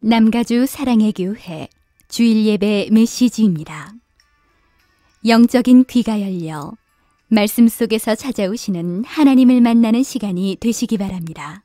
남가주 사랑의 교회 주일 예배 메시지입니다. 영적인 귀가 열려 말씀 속에서 찾아오시는 하나님을 만나는 시간이 되시기 바랍니다.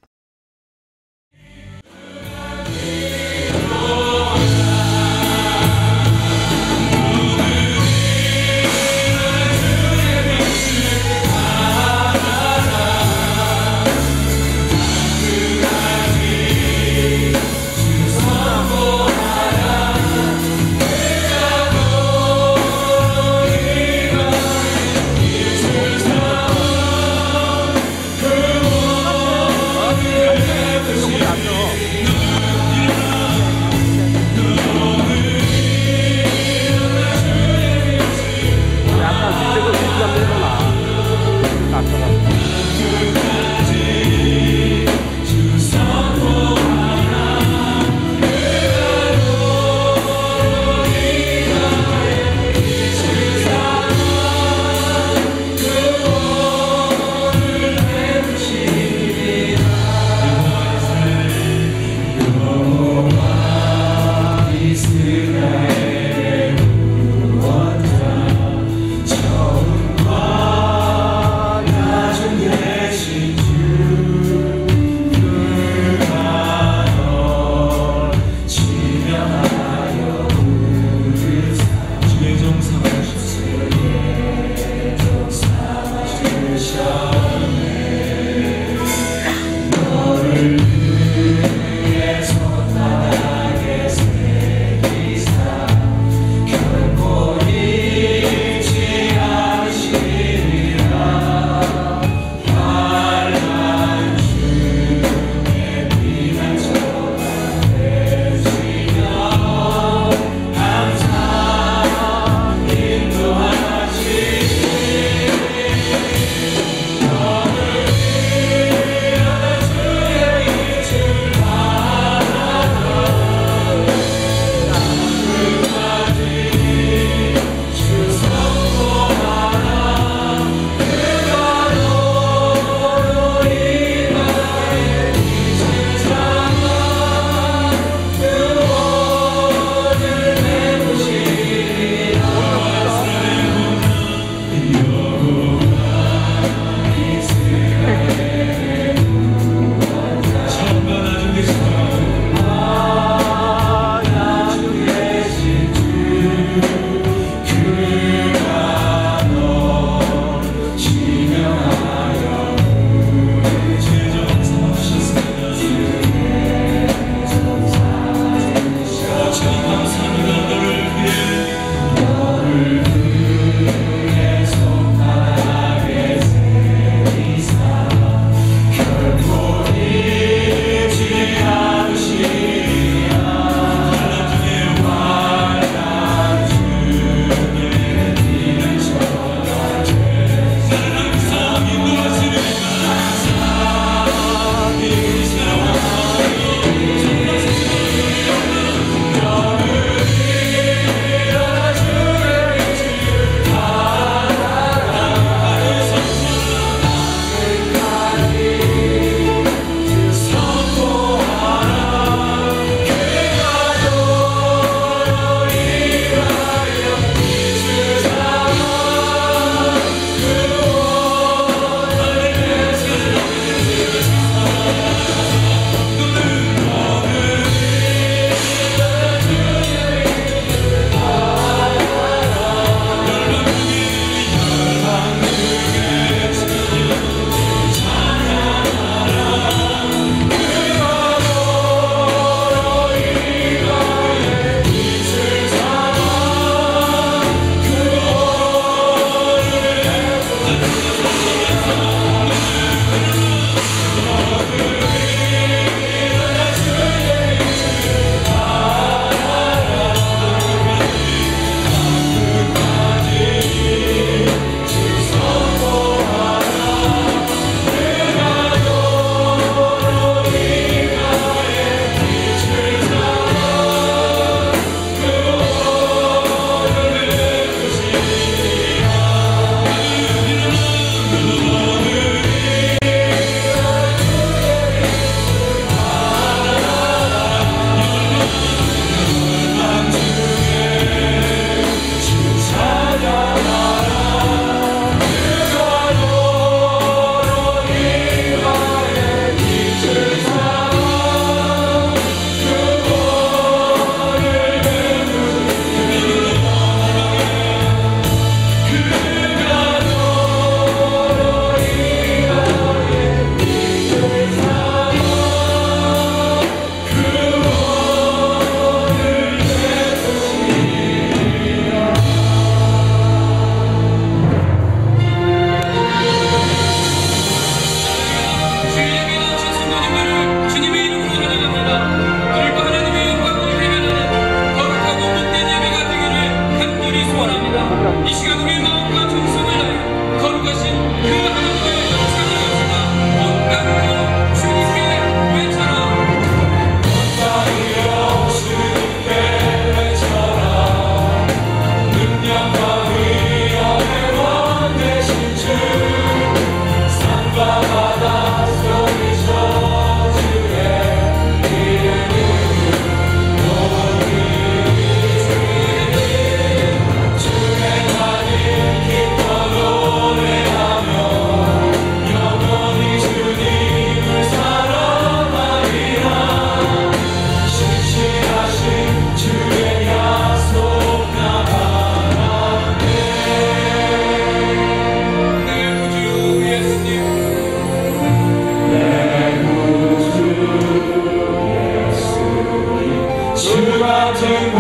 같은 분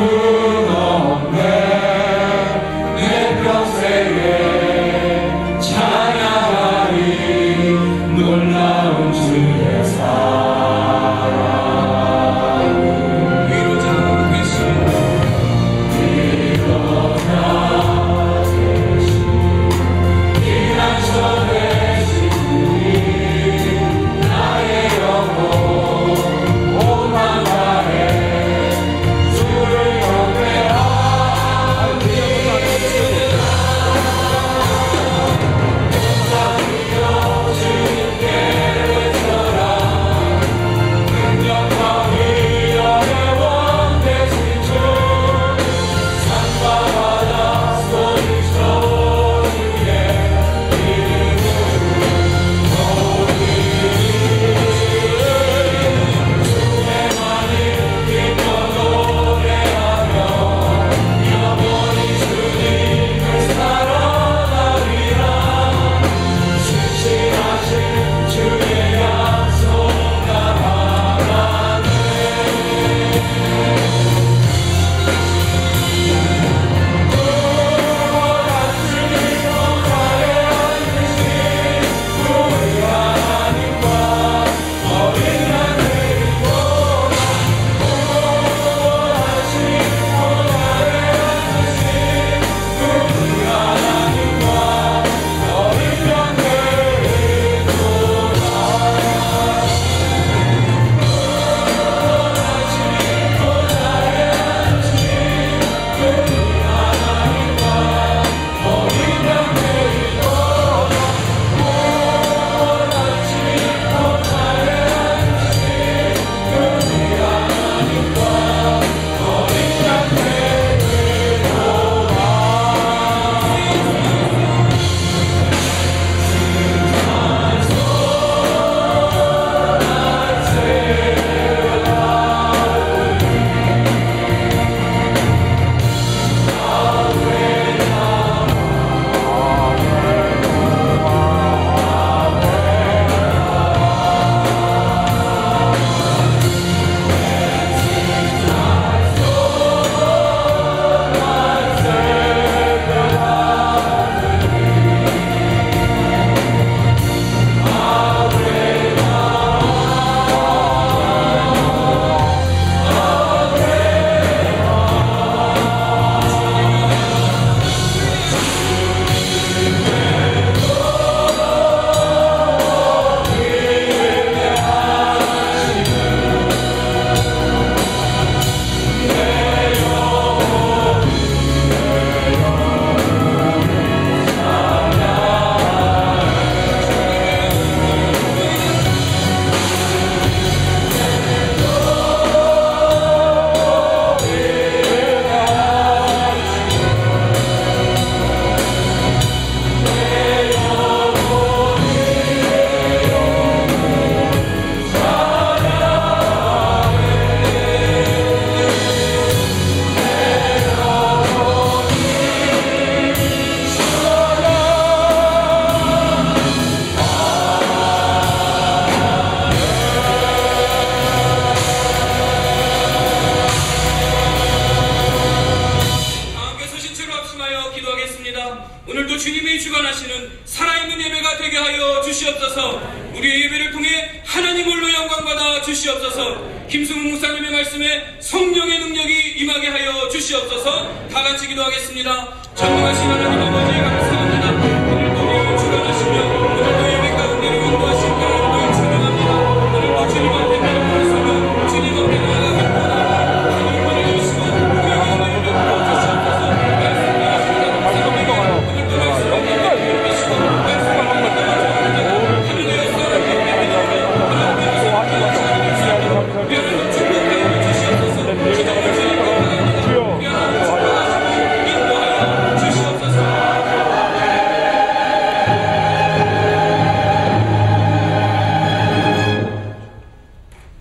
없네. 내 평생에 찬양하리 놀라운 주의 사랑. 위로자 계신 피난처 되신 분이 나의 영혼 오만 다해 주를 경배하리. 주님께 외쳐라. 능력과 위엄의 원 되신 주. 산과 바다 소리쳐 주의 오늘도 주님이 주관하시는 살아있는 예배가 되게 하여 주시옵소서. 우리의 예배를 통해 하나님 홀로 영광받아 주시옵소서. 김승우 목사님의 말씀에 성령의 능력이 임하게 하여 주시옵소서. 다 같이 기도하겠습니다. 전능하신 하나님 아버지 감사합니다. 오늘도 우리를 주관하시며 오늘도 예배 가운데로 인도하신 하나님을 찬양합니다. 오늘도 주님 앞에 나아가서 주님 앞에 나아가겠구나. 하나님 은혜를 주시고 우리에게 은혜를 베풀어 주시옵소서. 말씀하십니다. 감사합니다. 오늘도 말씀을 베푸시고 말씀을 하늘에서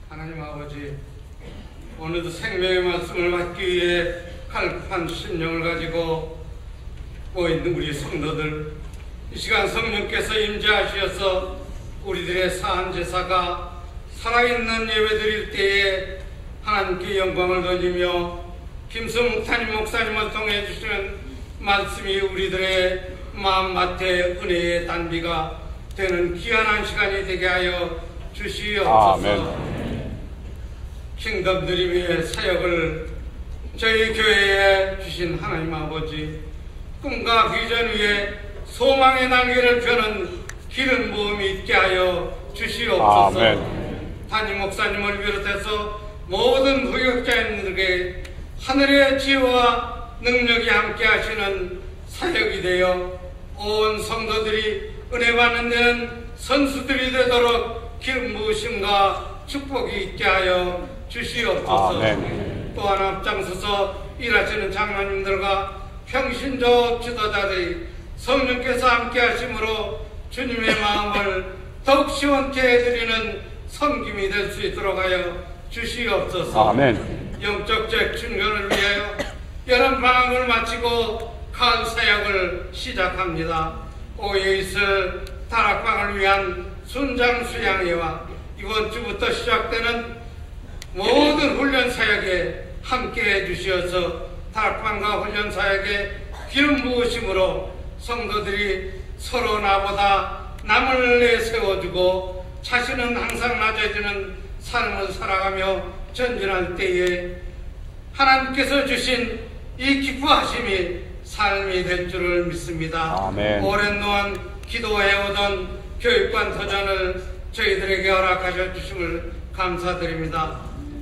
하나님 아버지, 오늘도 생명의 말씀을 받기 위해 갈급한 심령을 가지고 모인 우리 성도들, 이 시간 성령께서 임재하시어서 우리들의 사한 제사가 살아있는 예배 드릴 때에 하나님께 영광을 돌리며 김승 목사님을 통해 주시는 말씀이 우리들의 마음밭에 은혜의 단비가 되는 귀한 시간이 되게 하여 주시옵소서. 킹덤 드림의 사역을 저희 교회에 주신 하나님 아버지, 꿈과 비전 위에 소망의 날개를 펴는 기름 부음이 있게 하여 주시옵소서. 담임 목사님을 비롯해서 모든 부역자님들에게 하늘의 지혜와 능력이 함께 하시는 사역이 되어 온 성도들이 은혜 받는 데는 선수들이 되도록 기름 부으심과 축복이 있게 하여 주시옵소서. 또한 앞장서서 일하시는 장로님들과 평신조 지도자들이 성령께서 함께 하심으로 주님의 마음을 더욱 시원케 해드리는 섬김이 될 수 있도록 하여 주시옵소서. 영적 재충전을 위하여 여름 방학을 마치고 가을 사역을 시작합니다. 오해 있을 다락방을 위한 순장 수양회와 이번 주부터 시작되는 모든 훈련 사역에 함께해 주시어서 다락방과 훈련 사역에 기름 부으심으로 성도들이 서로 나보다 남을 내세워주고 자신은 항상 낮아지는 삶을 살아가며 전진할 때에 하나님께서 주신 이 기뻐하심이 삶이 될 줄을 믿습니다. 오랜 동안 기도해오던 교육관 도전을 저희들에게 허락하셔 주심을 감사드립니다.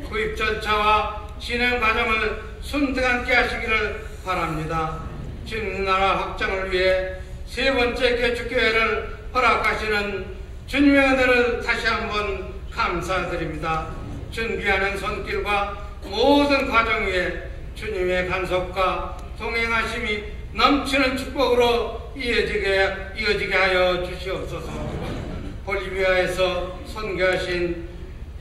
구입 절차와 진행 과정을 순탄하게 하시기를 바랍니다. 주님 나라 확장을 위해 세 번째 개축교회를 허락하시는 주님의 은혜를 다시 한번 감사드립니다. 준비하는 손길과 모든 과정 위에 주님의 간섭과 동행하심이 넘치는 축복으로 이어지게 하여 주시옵소서. 볼리비아에서 선교하신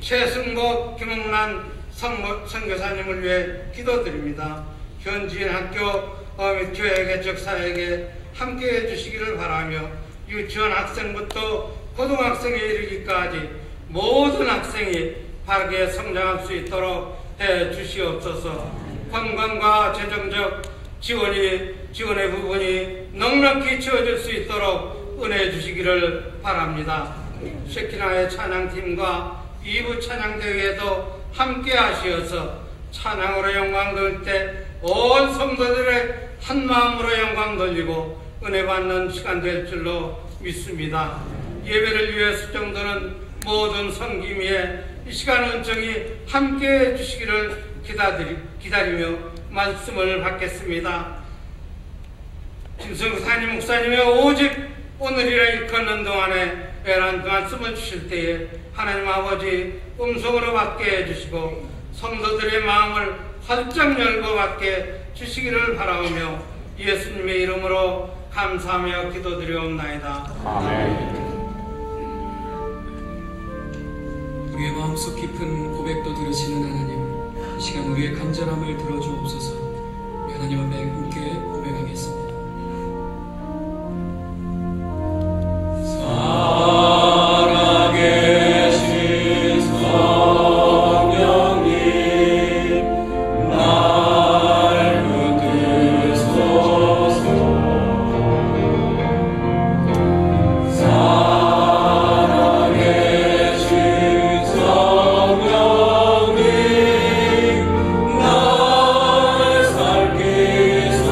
최승복 김홍란 선교사님을 위해 기도드립니다. 현지인 학교 및 교회 개척 사역에 함께해 주시기를 바라며 유치원 학생부터 고등학생에 이르기까지 모든 학생이 바르게 성장할 수 있도록 해 주시옵소서. 건강과 재정적 지원의 부분이 넉넉히 채워질 수 있도록 은혜해 주시기를 바랍니다. 쉐키나의 찬양팀과 2부 찬양대회에도 함께 하시어서 찬양으로 영광 돌릴 때 온 성도들의 한 마음으로 영광 돌리고 은혜 받는 시간 될 줄로 믿습니다. 예배를 위해 수정되는 모든 섬김에 이 시간 은총이 함께 주시기를 기다리며 말씀을 받겠습니다. 김성사님 목사님의 오직 오늘이라 일컫는 동안에 애란 말씀을 주실 때에 하나님 아버지 음성으로 받게 해주시고 성도들의 마음을 활짝 열고 받게 주시기를 바라오며 예수님의 이름으로 감사하며 기도드리옵나이다. 우리의 마음속 깊은 고백도 들으시는 하나님, 이 시간 우리의 간절함을 들어주옵소서. 우리 하나님 앞에 함께 고백하겠습니다. 살아계신 성령님 날 붙드소서. 살아계신 성령님 날 살피소서.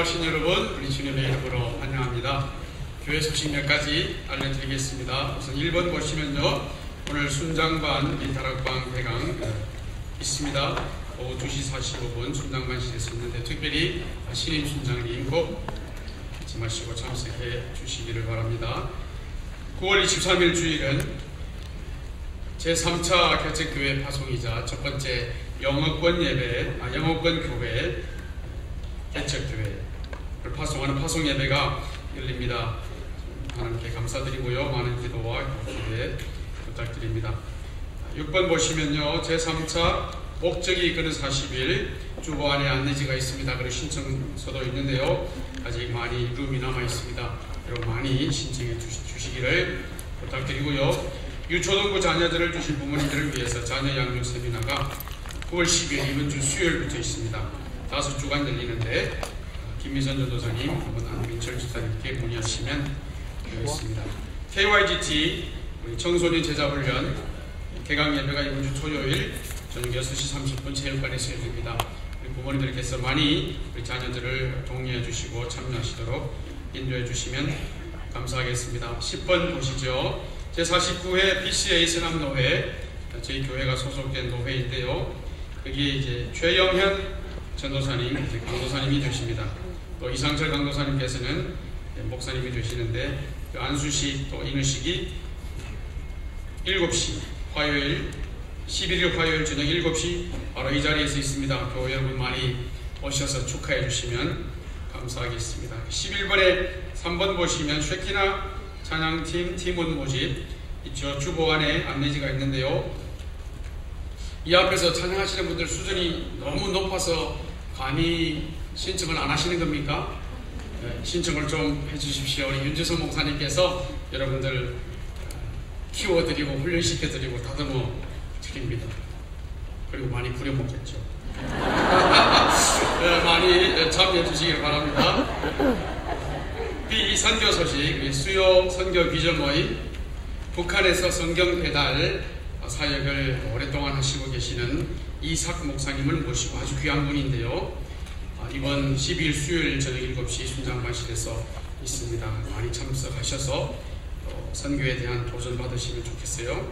오신 여러분, 우리 주님의 이름으로 환영합니다. 교회 소식 몇 가지 알려드리겠습니다. 우선 1번 보시면요, 오늘 순장반 다락방 대강 있습니다. 오후 2시 45분 순장반실에서 있는데 특별히 신임 순장님 꼭 잊지 마시고 참석해 주시기를 바랍니다. 9월 23일 주일은 제3차 개척교회 파송이자 첫 번째 영어권 교회 개척교회를 파송하는 파송 예배가 열립니다. 하나님께 감사드리고요. 많은 기도와 기도에 부탁드립니다. 6번 보시면요, 제3차 목적이 이끄는 40일 주보 안에 안내지가 있습니다. 그리고 신청서도 있는데요, 아직 많이 룸이 남아 있습니다. 여러분 많이 신청해 주시기를 부탁드리고요. 유초등부 자녀들을 두신 부모님들을 위해서 자녀 양육 세미나가 9월 10일 이번 주 수요일부터 있습니다. 5주간 열리는데 김미선 전도사님, 한번 안민철 집사님께 문의하시면 되겠습니다. KYGT 우리 청소년 제자훈련 개강 예배가 이번 주 토요일 저녁 6시 30분 체육관에서 열립니다. 우리 부모님들께서 많이 우리 자녀들을 독려해 주시고 참여하시도록 인도해 주시면 감사하겠습니다. 10번 보시죠. 제49회 PCA 서남노회, 저희 교회가 소속된 노회인데요, 여기에 이제 최영현 전도사님, 강도사님이 되십니다. 또 이상철 강도사님께서는 목사님이 되시는데, 안수식 또 인후식이 7시 화요일 11일 화요일 저녁 7시 바로 이 자리에서 있습니다. 교회 여러분 많이 오셔서 축하해 주시면 감사하겠습니다. 11번에 3번 보시면 쉐키나 찬양팀 팀원 모집 있죠. 주보 안에 안내지가 있는데요, 이 앞에서 찬양하시는 분들 수준이 너무 높아서 감히 신청을 안 하시는 겁니까? 네, 신청을 좀 해주십시오. 우리 윤주성 목사님께서 여러분들 키워드리고 훈련시켜드리고 다듬어 드립니다. 그리고 많이 부려먹겠죠. 네, 많이 참여해 주시길 바랍니다. 비선교 소식, 수요 선교 비전 모임, 북한에서 성경 배달 사역을 오랫동안 하시고 계시는 이삭 목사님을 모시고 아주 귀한 분인데요, 이번 12일 수요일 저녁 7시 순장반실에서 있습니다. 많이 참석하셔서 선교에 대한 도전 받으시면 좋겠어요.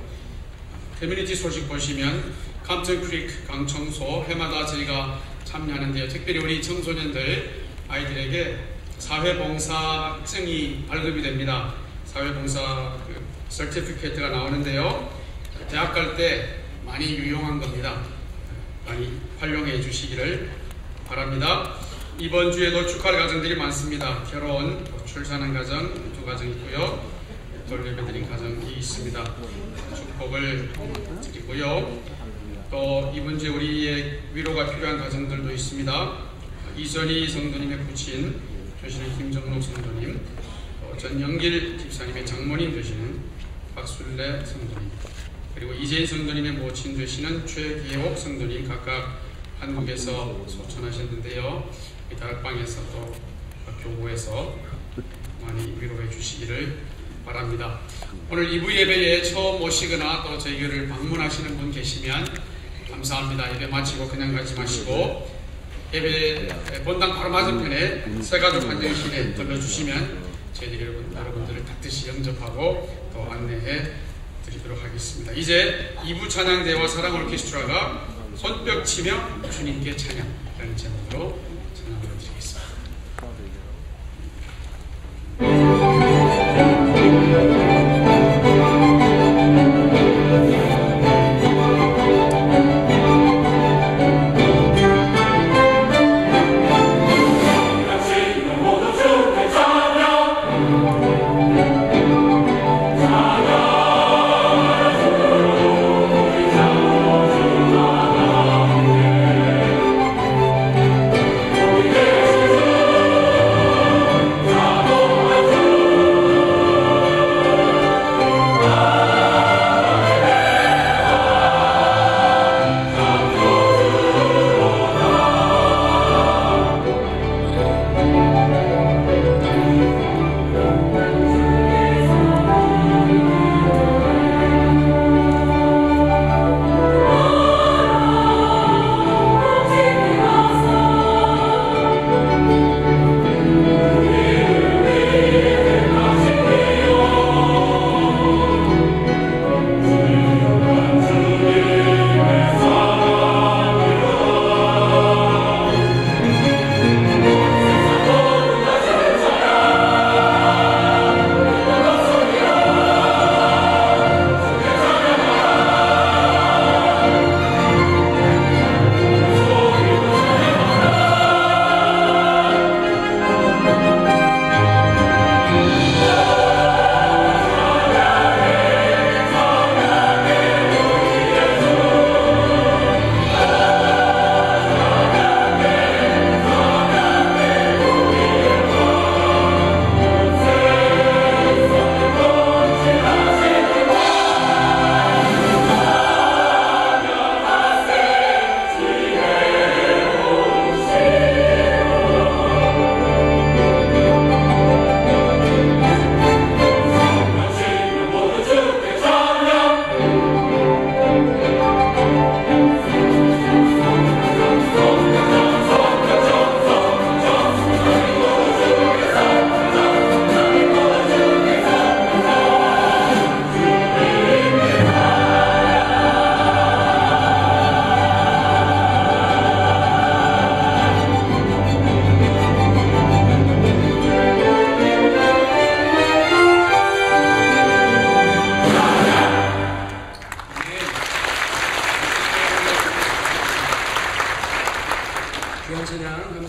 커뮤니티 소식 보시면 캄튼 크릭 강청소 해마다 저희가 참여하는데요, 특별히 우리 청소년들 아이들에게 사회봉사증이 발급이 됩니다. 사회봉사 서티피케이트가 나오는데요, 대학 갈 때 많이 유용한 겁니다. 많이 활용해 주시기를 바랍니다. 이번 주에도 축하할 가정들이 많습니다. 결혼, 출산한 가정 2가정 있고요, 돌예배드린 가정이 있습니다. 축복을 드리고요. 또 이번 주에 우리의 위로가 필요한 가정들도 있습니다. 이선희 성도님의 부친 되시는 김정록 성도님, 전영길 집사님의 장모님 되시는 박순래 성도님, 그리고 이재인 성도님의 모친 되시는 최기옥 성도님 각각 한국에서 소천하셨는데요, 이 다락방에서 또 교구에서 많이 위로해 주시기를 바랍니다. 오늘 2부 예배에 처음 오시거나 또 저희 교회를 방문하시는 분 계시면 감사합니다. 예배 마치고 그냥 가지 마시고 예배 본당 바로 맞은편에 새가족 환영실에 들러주시면 저희들이 여러분들을 반드시 영접하고 또 안내해 드리도록 하겠습니다. 이제 2부 찬양대와 사랑 오케스트라가 손뼉 치며 주님께 찬양라는 제목으로 찬양을 드리겠습니다.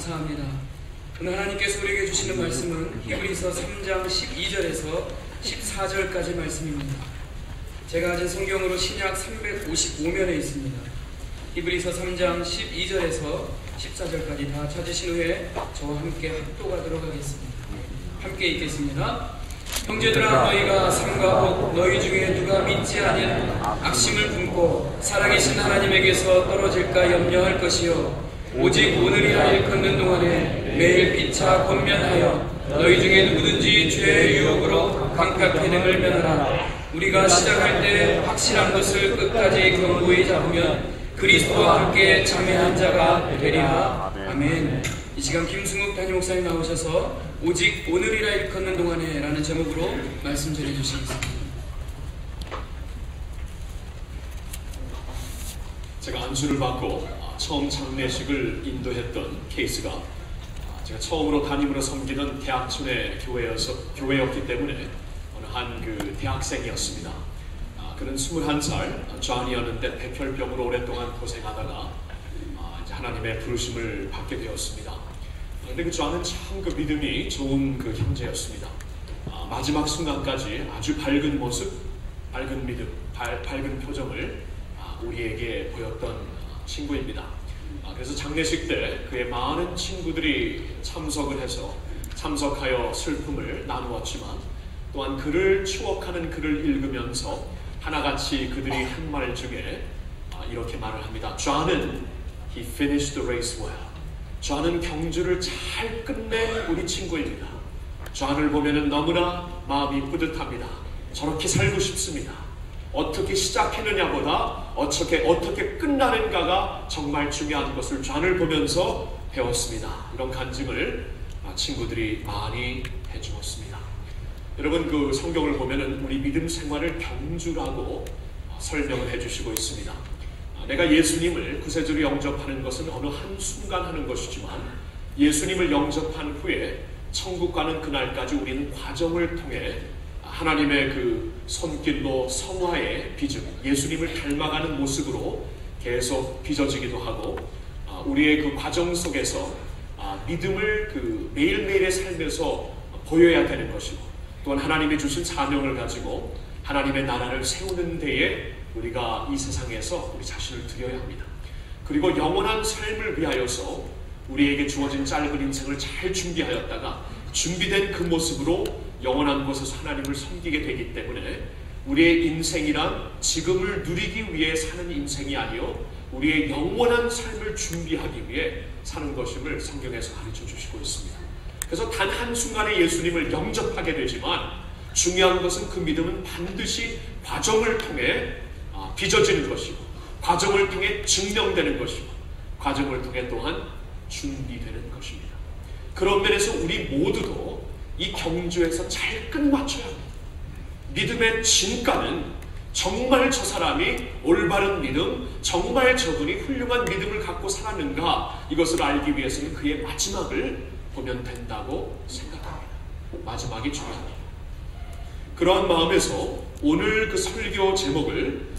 감사합니다. 오늘 하나님께서 우리에게 주시는 말씀은 히브리서 3장 12절에서 14절까지 말씀입니다. 제가 가진 성경으로 신약 355면에 있습니다. 히브리서 3장 12절에서 14절까지 다 찾으신 후에 저와 함께 합독하도록 하겠습니다. 함께 읽겠습니다. 형제들아, 너희가 삼가 복 너희 중에 누가 믿지 않은 악심을 품고 살아계신 하나님에게서 떨어질까 염려할 것이요, 오직 오늘이라 일컫는 동안에 매일 피차 권면하여 너희 중에 누구든지 죄의 유혹으로 강팍해 등을 면하라. 우리가 시작할 때 확실한 것을 끝까지 견고히 잡으면 그리스도와 함께 참여한 자가 되리라. 아멘. 이 시간 김승욱 담임 목사님 나오셔서 오직 오늘이라 일컫는 동안에 라는 제목으로 말씀 전해주시겠습니다. 제가 안수를 받고 처음 장례식을 인도했던 케이스가 제가 처음으로 담임으로 섬기던 대학촌의 교회였기 때문에 어느 한 그 대학생이었습니다. 그는 21살 존이었는데 백혈병으로 오랫동안 고생하다가 이제 하나님의 부르심을 받게 되었습니다. 그런데 그 존은 참 그 믿음이 좋은 그 형제였습니다. 마지막 순간까지 아주 밝은 모습, 밝은 믿음, 밝은 표정을 우리에게 보였던 친구입니다. 그래서 장례식 때 그의 많은 친구들이 참석하여 슬픔을 나누었지만, 또한 그를 추억하는 글을 읽으면서 하나같이 그들이 한 말 중에 이렇게 말을 합니다. 존은 He finished the race well. 존은 경주를 잘 끝낸 우리 친구입니다. 존을 보면은 너무나 마음이 뿌듯합니다. 저렇게 살고 싶습니다. 어떻게 시작했느냐보다 어떻게 끝나는가가 정말 중요한 것을 존을 보면서 배웠습니다. 이런 간증을 친구들이 많이 해주었습니다. 여러분, 그 성경을 보면은 우리 믿음 생활을 경주라고 설명을 해주시고 있습니다. 내가 예수님을 구세주로 영접하는 것은 어느 한순간 하는 것이지만, 예수님을 영접한 후에 천국 가는 그날까지 우리는 과정을 통해 하나님의 그 손길로 성화의 비전, 예수님을 닮아가는 모습으로 계속 빚어지기도 하고, 우리의 그 과정 속에서 믿음을 그 매일매일의 삶에서 보여야 되는 것이고, 또한 하나님이 주신 사명을 가지고 하나님의 나라를 세우는 데에 우리가 이 세상에서 우리 자신을 드려야 합니다. 그리고 영원한 삶을 위하여서 우리에게 주어진 짧은 인생을 잘 준비하였다가 준비된 그 모습으로 영원한 곳에서 하나님을 섬기게 되기 때문에 우리의 인생이란 지금을 누리기 위해 사는 인생이 아니요 우리의 영원한 삶을 준비하기 위해 사는 것임을 성경에서 가르쳐 주시고 있습니다. 그래서 단 한순간에 예수님을 영접하게 되지만, 중요한 것은 그 믿음은 반드시 과정을 통해 빚어지는 것이고, 과정을 통해 증명되는 것이고, 과정을 통해 또한 준비되는 것입니다. 그런 면에서 우리 모두도 이 경주에서 잘 끝맞춰야 합니다. 믿음의 진가는 정말 저 사람이 올바른 믿음, 정말 저분이 훌륭한 믿음을 갖고 살았는가, 이것을 알기 위해서는 그의 마지막을 보면 된다고 생각합니다. 마지막이 중요합니다. 그러한 마음에서 오늘 그 설교 제목을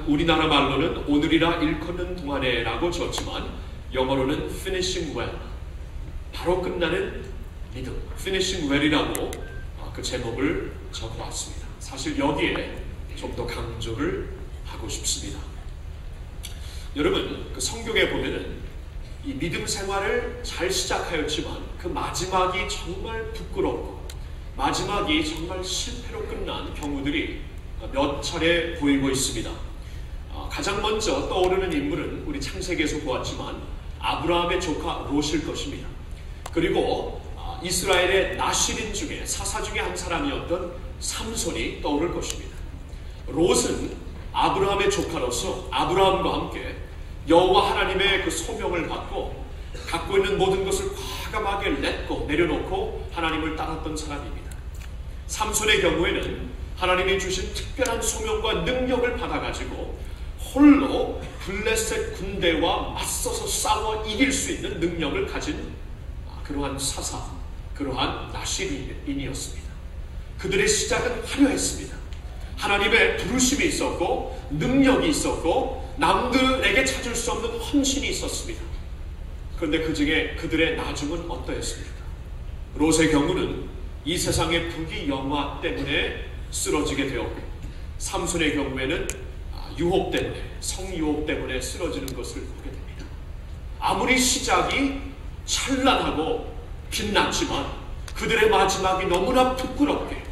우리나라 말로는 오늘이라 일컫는 동안에 라고 지었지만, 영어로는 finishing well, 바로 끝나는 믿음, finishing well이라고 그 제목을 적어봤습니다. 사실 여기에 좀 더 강조를 하고 싶습니다. 여러분, 그 성경에 보면은 이 믿음 생활을 잘 시작하였지만 그 마지막이 정말 부끄럽고 마지막이 정말 실패로 끝난 경우들이 몇 차례 보이고 있습니다. 가장 먼저 떠오르는 인물은 우리 창세기에서 보았지만 아브라함의 조카 롯일 것입니다. 그리고 이스라엘의 나실인 중에 사사 중에 한 사람이었던 삼손이 떠오를 것입니다. 롯은 아브라함의 조카로서 아브라함과 함께 여호와 하나님의 그 소명을 받고 갖고 있는 모든 것을 과감하게 내려놓고 하나님을 따랐던 사람입니다. 삼손의 경우에는 하나님이 주신 특별한 소명과 능력을 받아가지고 홀로 블레셋 군대와 맞서서 싸워 이길 수 있는 능력을 가진 그러한 사사, 그러한 나실인이었습니다. 그들의 시작은 화려했습니다. 하나님의 부르심이 있었고 능력이 있었고 남들에게 찾을 수 없는 헌신이 있었습니다. 그런데 그 중에 그들의 나중은 어떠했습니까? 롯의 경우는 이 세상의 부귀 영화 때문에 쓰러지게 되었고, 삼손의 경우에는 유혹 때문에, 성유혹 때문에 쓰러지는 것을 보게 됩니다. 아무리 시작이 찬란하고 빛났지만 그들의 마지막이 너무나 부끄럽게,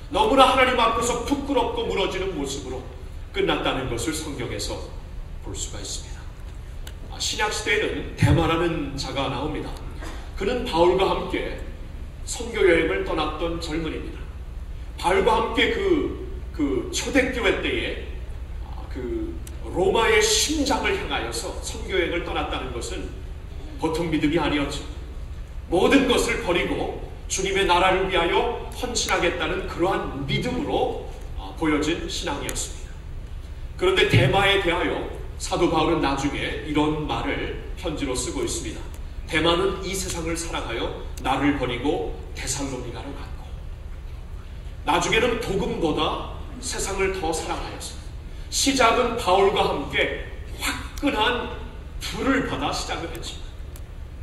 너무나 하나님 앞에서 부끄럽고 무너지는 모습으로 끝났다는 것을 성경에서 볼 수가 있습니다. 신약시대에는 데마라는 자가 나옵니다. 그는 바울과 함께 선교여행을 떠났던 젊은이입니다. 바울과 함께 그 초대교회 때에 그 로마의 심장을 향하여서 선교여행을 떠났다는 것은 보통 믿음이 아니었죠. 모든 것을 버리고 주님의 나라를 위하여 헌신하겠다는 그러한 믿음으로 보여진 신앙이었습니다. 그런데 데마에 대하여 사도 바울은 나중에 이런 말을 편지로 쓰고 있습니다. 데마는 이 세상을 사랑하여 나를 버리고 데살로니가로 갔고, 나중에는 복음보다 세상을 더 사랑하였습니다. 시작은 바울과 함께 화끈한 불을 받아 시작을 했지만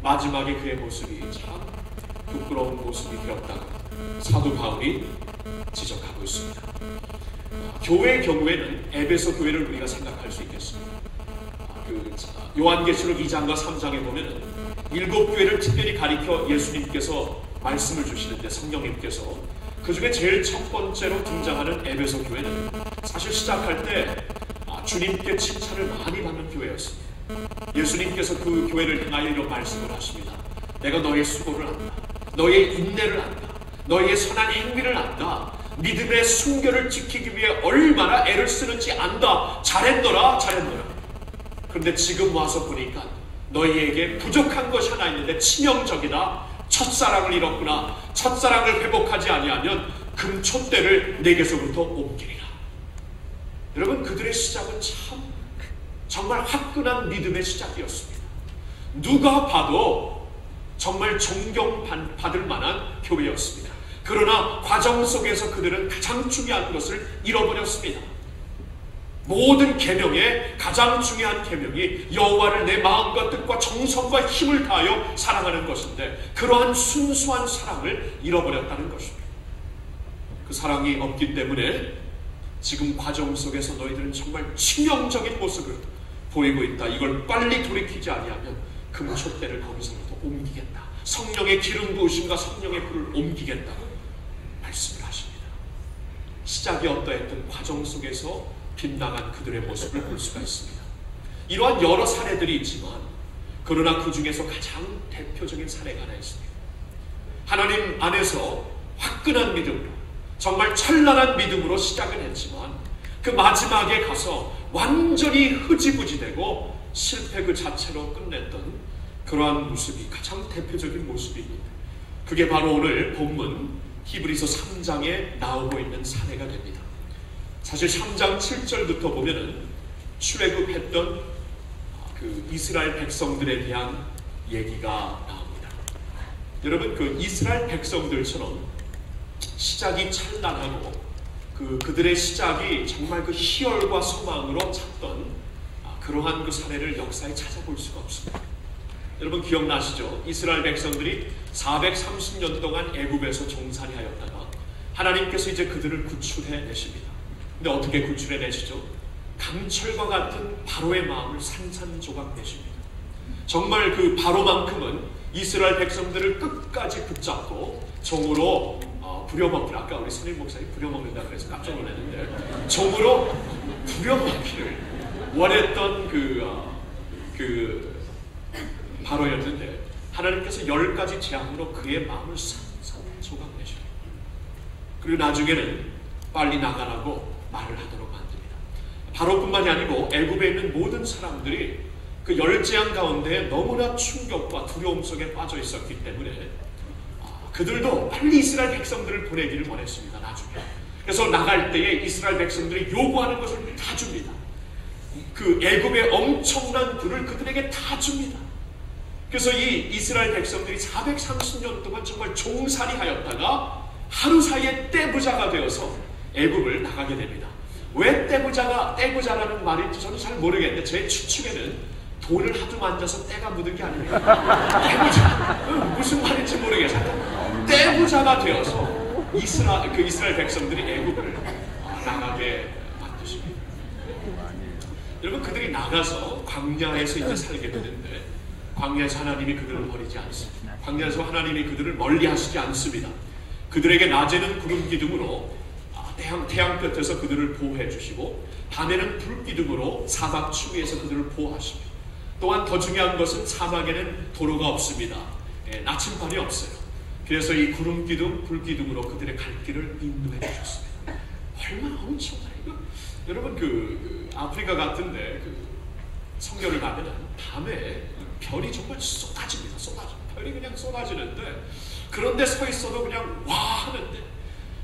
마지막에 그의 모습이 참 부끄러운 모습이 되었다고 사도 바울이 지적하고 있습니다. 교회의 경우에는 에베소 교회를 우리가 생각할 수 있겠습니다. 요한계시록 2장과 3장에 보면은 7교회를 특별히 가리켜 예수님께서 말씀을 주시는데, 성령님께서 그 중에 제일 첫 번째로 등장하는 에베소 교회는 사실 시작할 때 주님께 칭찬을 많이 받는 교회였습니다. 예수님께서 그 교회를 향하여 이런 말씀을 하십니다. 내가 너의 수고를 안다. 너의 인내를 안다. 너의 선한 행위를 안다. 믿음의 순결을 지키기 위해 얼마나 애를 쓰는지 안다. 잘했더라, 잘했더라. 그런데 지금 와서 보니까 너희에게 부족한 것이 하나 있는데 치명적이다. 첫사랑을 잃었구나. 첫사랑을 회복하지 아니하면 금촛대를 내게서부터 옮기리라. 여러분, 그들의 시작은 참 정말 화끈한 믿음의 시작이었습니다. 누가 봐도 정말 존경받을 만한 교회였습니다. 그러나 과정 속에서 그들은 가장 중요한 것을 잃어버렸습니다. 모든 계명의 가장 중요한 계명이 여호와를 내 마음과 뜻과 정성과 힘을 다하여 사랑하는 것인데, 그러한 순수한 사랑을 잃어버렸다는 것입니다. 그 사랑이 없기 때문에 지금 과정 속에서 너희들은 정말 치명적인 모습을 보이고 있다. 이걸 빨리 돌이키지 아니하면 금촛대를 거기서부터 옮기겠다. 성령의 기름 부으심과 성령의 불을 옮기겠다고 말씀을 하십니다. 시작이 어떠했든 과정 속에서 빗나간 그들의 모습을 볼 수가 있습니다. 이러한 여러 사례들이 있지만, 그러나 그 중에서 가장 대표적인 사례가 하나 있습니다. 하나님 안에서 화끈한 믿음으로, 정말 찬란한 믿음으로 시작은 했지만 그 마지막에 가서 완전히 흐지부지되고 실패 그 자체로 끝냈던 그러한 모습이 가장 대표적인 모습입니다. 그게 바로 오늘 본문 히브리서 3장에 나오고 있는 사례가 됩니다. 사실 3장 7절부터 보면은 출애굽했던 그 이스라엘 백성들에 대한 얘기가 나옵니다. 여러분, 그 이스라엘 백성들처럼 시작이 찬란하고 그들의 시작이 정말 그 희열과 소망으로 찼던 그러한 그 사례를 역사에 찾아볼 수가 없습니다. 여러분 기억나시죠? 이스라엘 백성들이 430년 동안 애굽에서 종살이 하였다가 하나님께서 이제 그들을 구출해 내십니다. 근데 어떻게 구출해 내시죠? 강철과 같은 바로의 마음을 산산조각 내십니다. 정말 그 바로만큼은 이스라엘 백성들을 끝까지 붙잡고 종으로 부려먹기를, 아까 우리 선임 목사님 부려먹는다고 해서 깜짝 놀랐는데, 종으로 부려먹기를 원했던 그 바로였는데, 하나님께서 10가지 재앙으로 그의 마음을 산산조각 내십니다. 그리고 나중에는 빨리 나가라고 말을 하도록 만듭니다. 바로뿐만이 아니고 애굽에 있는 모든 사람들이 그 10재앙 가운데 너무나 충격과 두려움 속에 빠져 있었기 때문에 그들도 빨리 이스라엘 백성들을 보내기를 원했습니다. 나중에. 그래서 나갈 때에 이스라엘 백성들이 요구하는 것을 다 줍니다. 그 애굽의 엄청난 부를 그들에게 다 줍니다. 그래서 이 이스라엘 백성들이 430년 동안 정말 종살이 하였다가 하루 사이에 떼부자가 되어서 애굽을 나가게 됩니다. 왜 떼부자라는 말인지 저는 잘 모르겠는데 제 추측에는 돌을 하도 만져서 때가 묻은 게 아니에요. 떼부자. 무슨 말인지 모르겠어요. 떼부자가 되어서 이스라엘 백성들이 애굽을 나가게 만드십니다. 여러분, 그들이 나가서 광야에서 이제 살게 되는데, 광야에서 하나님이 그들을 버리지 않습니다. 광야에서 하나님이 그들을 멀리 하시지 않습니다. 그들에게 낮에는 구름 기둥으로 태양볕에서 그들을 보호해 주시고, 밤에는 불 기둥으로 사막 추위에서 그들을 보호하십니다. 또한 더 중요한 것은 사막에는 도로가 없습니다. 나침반이 없어요. 그래서 이 구름 기둥, 불 기둥으로 그들의 갈 길을 인도해 주셨습니다. 얼마나 엄청나요. 여러분, 아프리카 같은데 성경을 가면은 밤에 별이 정말 쏟아집니다. 별이 그냥 쏟아지는데, 그런데 서 있어도 그냥 와 하는데,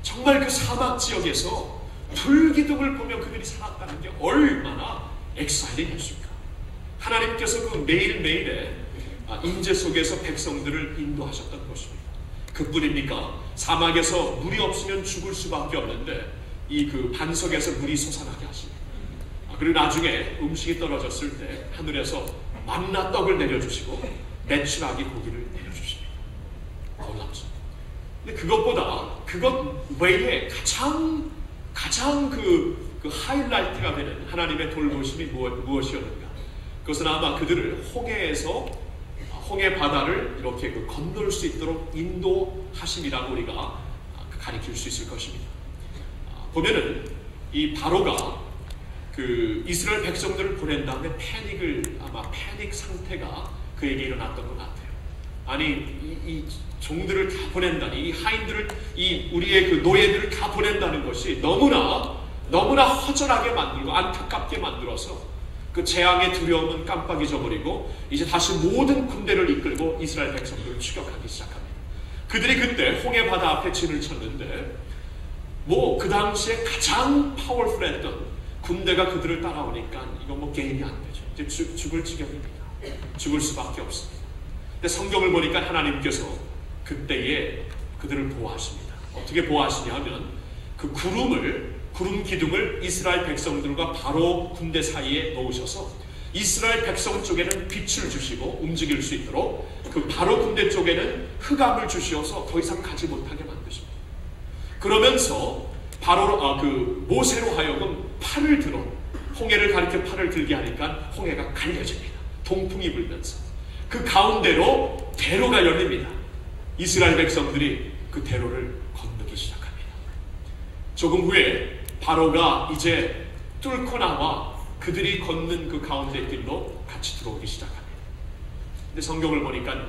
정말 그 사막 지역에서 불기둥을 보며 그들이 살았다는 게 얼마나 엑사이팅했습니까? 하나님께서 그 매일매일의 임재 속에서 백성들을 인도하셨던 것입니다. 그뿐입니까? 사막에서 물이 없으면 죽을 수밖에 없는데 이 반석에서 물이 솟아나게 하십니다. 그리고 나중에 음식이 떨어졌을 때 하늘에서 만나 떡을 내려주시고 메추라기 고기를 내려주십니다. 놀랍습니다. 근데 그것 외에 가장 그 하이라이트가 되는 하나님의 돌보심이 무엇이었는가? 그것은 아마 그들을 홍해 바다를 이렇게 건널 수 있도록 인도하심이라고 우리가 가리킬 수 있을 것입니다. 보면은 이 바로가 이스라엘 백성들을 보낸 다음에 패닉 상태가 그에게 일어났던 것 같아요. 아니, 이 종들을 다 보낸다니, 이 하인들을, 우리의 노예들을 다 보낸다는 것이 너무나 허전하게 만들고 안타깝게 만들어서 그 재앙의 두려움은 깜빡 잊어버리고 이제 다시 모든 군대를 이끌고 이스라엘 백성들을 추격하기 시작합니다. 그들이 그때 홍해 바다 앞에 진을 쳤는데, 그 당시에 가장 파워풀했던 군대가 그들을 따라오니까 이건 게임이 안 되죠. 이제 죽을 지경입니다. 죽을 수밖에 없습니다. 근데 성경을 보니까 하나님께서 그때에 그들을 보호하십니다. 어떻게 보호하시냐 하면, 그 구름 기둥을 이스라엘 백성들과 바로 군대 사이에 놓으셔서 이스라엘 백성 쪽에는 빛을 주시고 움직일 수 있도록 그 바로 군대 쪽에는 흑암을 주시어서 더 이상 가지 못하게 만드십니다. 그러면서 모세로 하여금 팔을 들어 홍해를 가리켜 팔을 들게 하니까 홍해가 갈려집니다. 동풍이 불면서 그 가운데로 대로가 열립니다. 이스라엘 백성들이 그 대로를 건너기 시작합니다. 조금 후에 바로가 이제 뚫고 나와 그들이 걷는 그 가운데 길로 같이 들어오기 시작합니다. 근데 성경을 보니까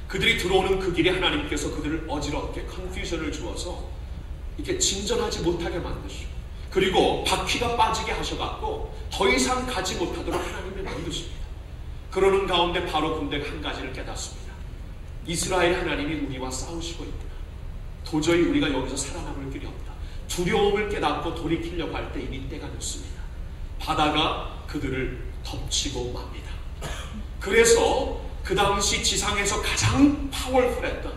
그들이 들어오는 그 길에 하나님께서 그들을 어지럽게 컨퓨전을 주어서 이렇게 진전하지 못하게 만드시고, 그리고 바퀴가 빠지게 하셔갖고 더 이상 가지 못하도록 하나님이 만드십니다. 그러는 가운데 바로 군대가 한 가지를 깨닫습니다. 이스라엘 하나님이 우리와 싸우시고 있구나. 도저히 우리가 여기서 살아남을 길이 없다. 두려움을 깨닫고 돌이키려고 할 때 이미 때가 늦습니다. 바다가 그들을 덮치고 맙니다. 그래서 그 당시 지상에서 가장 파워풀했던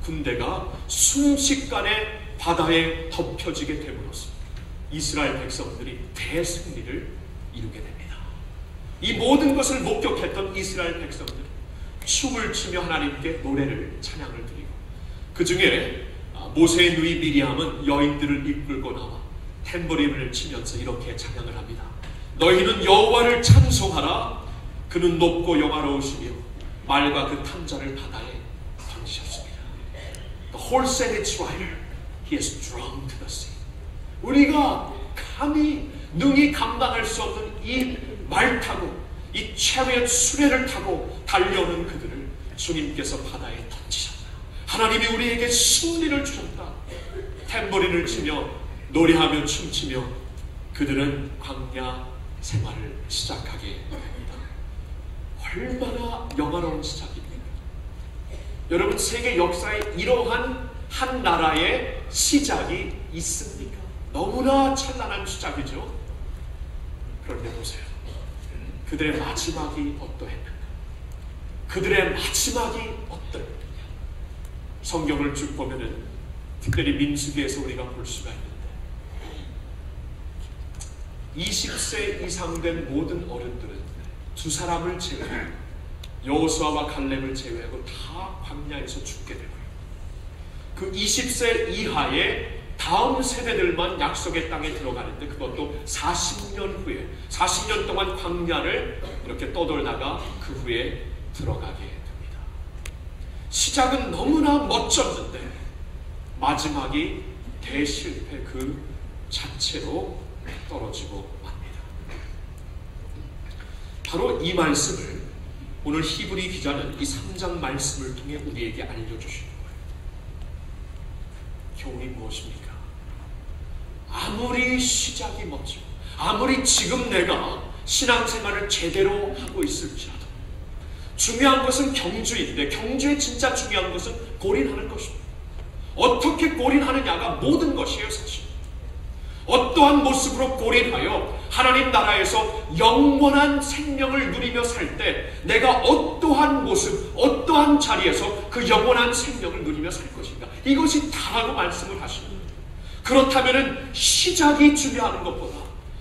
군대가 순식간에 바다에 덮여지게 됨으로써 이스라엘 백성들이 대승리를 이루게 됩니다. 이 모든 것을 목격했던 이스라엘 백성들이 춤을 추며 하나님께 노래를 찬양을 드리고, 그 중에 모세의 누이 미리암은 여인들을 이끌고 나와 탬버린을 치면서 이렇게 찬양을 합니다. 너희는 여호와를 찬송하라. 그는 높고 영화로우시며 말과 그 탐자를 바다에 던지셨습니다. The horse and its rider he is drawn to the sea. 우리가 감히 능히 감당할 수 없는 이 말 타고 이 체리엇 수레를 타고 달려오는 그들을 주님께서 바다에 던지셨다. 하나님이 우리에게 승리를 주셨다. 탬버린을 치며 노래하며 춤추며 그들은 광야 생활을 시작하게 됩니다. 얼마나 영화로운 시작입니까? 여러분, 세계 역사에 이러한 한 나라의 시작이 있습니까? 너무나 찬란한 시작이죠. 그런데 보세요. 그들의 마지막이 어떠했는가? 그들의 마지막이 어떠했는가? 성경을 쭉 보면은 특별히 민수기에서 우리가 볼 수가 있는데 20세 이상 된 모든 어른들은 두 사람을 제외하고 여호수아와 갈렙을 제외하고 다 광야에서 죽게 되고요. 그 20세 이하의 다음 세대들만 약속의 땅에 들어가는데 그것도 40년 후에 40년 동안 광야를 이렇게 떠돌다가 그 후에 들어가게 됩니다. 시작은 너무나 멋졌는데 마지막이 대실패 그 자체로 떨어지고 맙니다. 바로 이 말씀을 오늘 히브리 기자는 이 3장 말씀을 통해 우리에게 알려주시는 거예요. 교훈이 무엇입니까? 아무리 시작이 멋지고 아무리 지금 내가 신앙생활을 제대로 하고 있을지라도 중요한 것은 경주인데 경주의 진짜 중요한 것은 골인하는 것입니다. 어떻게 골인하느냐가 모든 것이에요. 사실 어떠한 모습으로 골인하여 하나님 나라에서 영원한 생명을 누리며 살 때 내가 어떠한 모습 어떠한 자리에서 그 영원한 생명을 누리며 살 것인가, 이것이 다라고 말씀을 하십니다. 그렇다면 시작이 중요한 것보다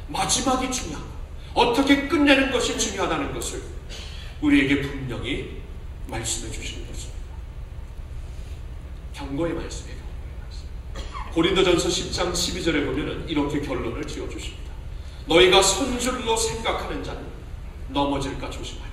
마지막이 중요하고 어떻게 끝내는 것이 중요하다는 것을 우리에게 분명히 말씀해 주시는 것입니다. 경고의 말씀이에요. 고린도전서 10장 12절에 보면 이렇게 결론을 지어주십니다. 너희가 선줄로 생각하는 자는 넘어질까 조심하라.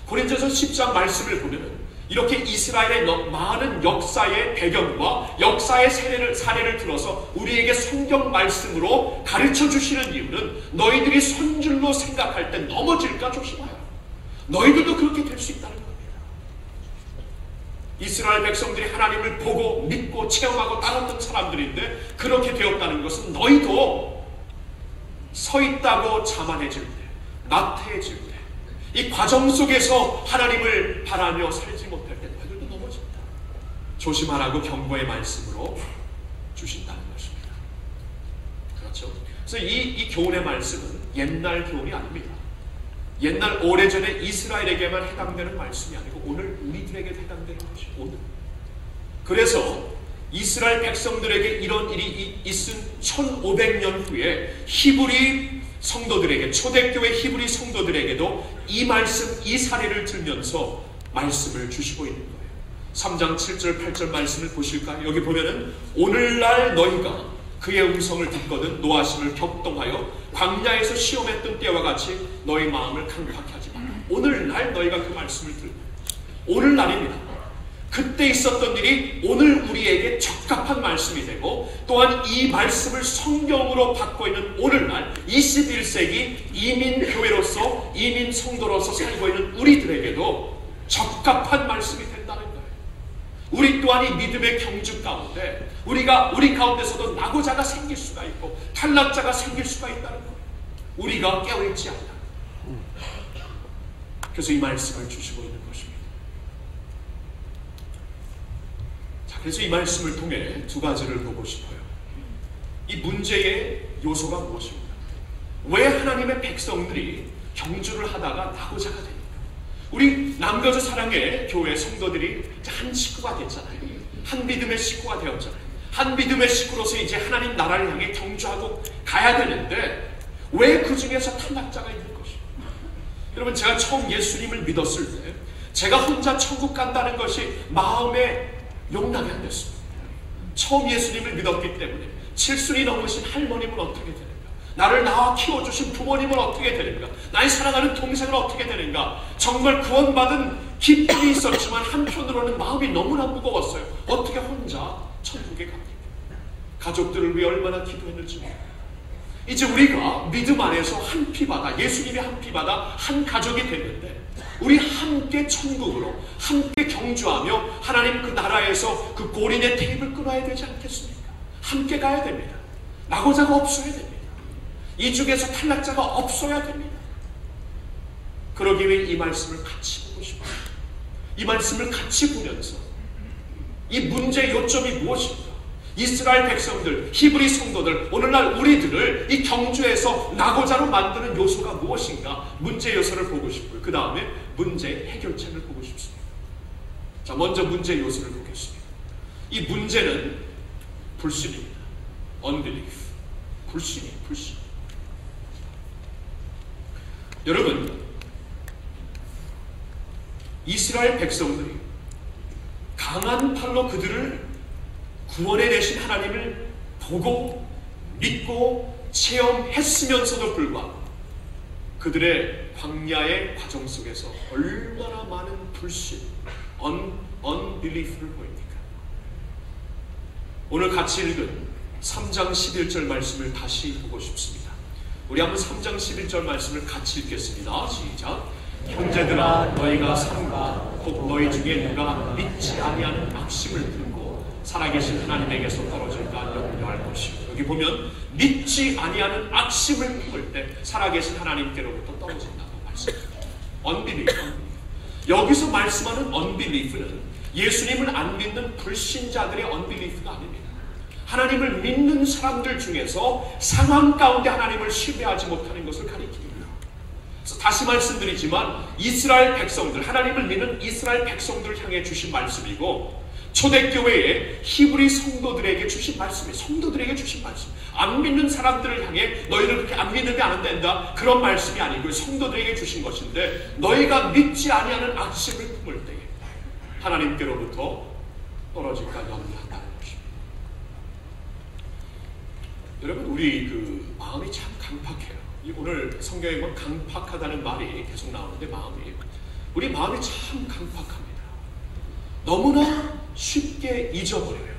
고린도전서 10장 말씀을 보면 이렇게 이스라엘의 많은 역사의 배경과 역사의 사례를 들어서 우리에게 성경 말씀으로 가르쳐 주시는 이유는 너희들이 선줄로 생각할 때 넘어질까 조심하라. 너희들도 그렇게 될 수 있다는 겁니다. 이스라엘 백성들이 하나님을 보고 믿고 체험하고 따랐던 사람들인데 그렇게 되었다는 것은 너희도 서 있다고 자만해질 때, 나태해질 때, 이 과정 속에서 하나님을 바라며 살지 못할 때 너희들도 넘어진다. 조심하라고 경고의 말씀으로 주신다는 것입니다. 그렇죠? 그래서 이 교훈의 말씀은 옛날 교훈이 아닙니다. 옛날 오래전에 이스라엘에게만 해당되는 말씀이 아니고 오늘 우리들에게 해당되는 것이 오늘. 그래서 이스라엘 백성들에게 이런 일이 있은 1500년 후에 히브리 성도들에게, 초대교회 히브리 성도들에게도 이 말씀, 이 사례를 들면서 말씀을 주시고 있는 거예요. 3장 7절 8절 말씀을 보실까요? 여기 보면은 오늘날 너희가 그의 음성을 듣거든 노하심을 격동하여 광야에서 시험했던 때와 같이 너희 마음을 강팍하게 하지 마라. 오늘날 너희가 그 말씀을 들고 오늘날입니다. 그때 있었던 일이 오늘 우리에게 적합한 말씀이 되고 또한 이 말씀을 성경으로 받고 있는 오늘날 21세기 이민교회로서 이민 성도로서 살고 있는 우리들에게도 적합한 말씀이 된다는 거예요. 우리 또한 이 믿음의 경주 가운데 우리 가운데서도 낙오자가 생길 수가 있고 탈락자가 생길 수가 있다는 거예요. 우리가 깨어있지 않다. 그래서 이 말씀을 주시고 있는 것입니다. 자, 그래서 이 말씀을 통해 두 가지를 보고 싶어요. 이 문제의 요소가 무엇입니까? 왜 하나님의 백성들이 경주를 하다가 낙오자가 됩니까? 우리 남겨주 사랑의 교회 성도들이 한 식구가 됐잖아요. 한 믿음의 식구가 되었잖아요. 한 믿음의 식구로서 이제 하나님 나라를 향해 경주하고 가야 되는데 왜 그 중에서 탈락자가 있는 것입니까? 여러분, 제가 처음 예수님을 믿었을 때 제가 혼자 천국 간다는 것이 마음에 용납이 안 됐습니다. 처음 예수님을 믿었기 때문에 칠순이 넘으신 할머님은 어떻게 되는가? 나를 낳아 키워주신 부모님은 어떻게 되는가? 나의 사랑하는 동생은 어떻게 되는가? 정말 구원받은 기쁨이 있었지만 한편으로는 마음이 너무나 무거웠어요. 어떻게 혼자 천국에 갑니까? 가족들을 위해 얼마나 기도했는지 모르겠어요. 이제 우리가 믿음 안에서 한 피바다, 예수님이 한 피바다, 한 가족이 됐는데 우리 함께 천국으로 함께 경주하며 하나님 그 나라에서 그 고린의 테이블 끊어야 되지 않겠습니까? 함께 가야 됩니다. 낙오자가 없어야 됩니다. 이 중에서 탈락자가 없어야 됩니다. 그러기 위해 이 말씀을 같이 보고 싶어요. 이 말씀을 같이 보면서 이 문제의 요점이 무엇인가? 이스라엘 백성들, 히브리 성도들, 오늘날 우리들을 이 경주에서 낙오자로 만드는 요소가 무엇인가? 문제 요소를 보고 싶고요. 그 다음에 문제의 해결책을 보고 싶습니다. 자, 먼저 문제 요소를 보겠습니다. 이 문제는 불신입니다. unbelief. 불신이에요, 불신. 여러분, 이스라엘 백성들이 강한 팔로 그들을 구원해내신 하나님을 보고 믿고 체험했으면서도 불구하고 그들의 광야의 과정 속에서 얼마나 많은 불신, unbelief를 보입니까? 오늘 같이 읽은 3장 11절 말씀을 다시 보고 싶습니다. 우리 한번 3장 11절 말씀을 같이 읽겠습니다. 시작. 형제들아, 너희가 삼가 곧 너희 중에 누가 믿지 아니하는 악심을 품고 살아계신 하나님에게서 떨어질까 염려할 것이고, 여기 보면 믿지 아니하는 악심을 품을 때 살아계신 하나님께로부터 떨어진다고 말씀합니다. unbelief. 여기서 말씀하는 unbelief는 예수님을 안 믿는 불신자들의 unbelief가 아닙니다. 하나님을 믿는 사람들 중에서 상황 가운데 하나님을 신뢰하지 못하는 것을 가리킵니다. 그래서 다시 말씀드리지만 이스라엘 백성들, 하나님을 믿는 이스라엘 백성들을 향해 주신 말씀이고, 초대교회의 히브리 성도들에게 주신 말씀이에요. 성도들에게 주신 말씀. 안 믿는 사람들을 향해 너희를 그렇게 안 믿으면 안 된다, 그런 말씀이 아니고 성도들에게 주신 것인데, 너희가 믿지 아니하는 악심을 품을 때에 하나님께로부터 떨어질까 염려한다는 것입니다. 여러분, 우리 그 마음이 참 강팍해요. 오늘 성경에 보면 강팍하다는 말이 계속 나오는데, 우리 마음이 참 강팍합니다. 너무나 쉽게 잊어버려요.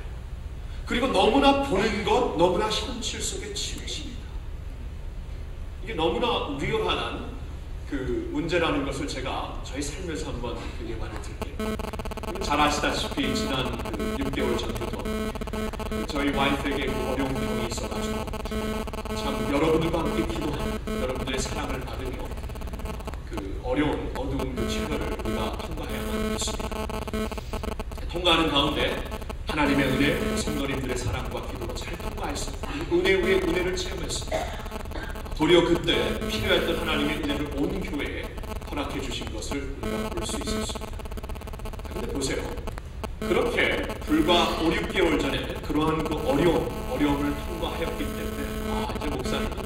그리고 너무나 보는 것, 너무나 현실 속에 치우칩니다. 이게 너무나 위험한 그 문제라는 것을 제가 저희 삶에서 한번 그 예화를 드릴게요. 잘 아시다시피 지난 6개월 전부터 저희 와이프에게 그 어려운 병이 있어가지고 참 여러분들과 함께 기도하는, 여러분들의 사랑을 받으며 그 어려운 어두운 그 채널을 우리가 통과해야만 했습니다. 통과하는 가운데 하나님의 은혜, 성도님들의 사랑과 기도로 잘 통과했습니다. 은혜 위에 은혜를 체험했습니다. 도리어 그때 필요했던 하나님의 은혜를 온 교회에 허락해 주신 것을 우리가 볼 수 있었습니다. 근데 보세요. 그렇게 불과 5, 6개월 전에 그러한 그 어려움을 통과하였기 때문에 이제 목사님은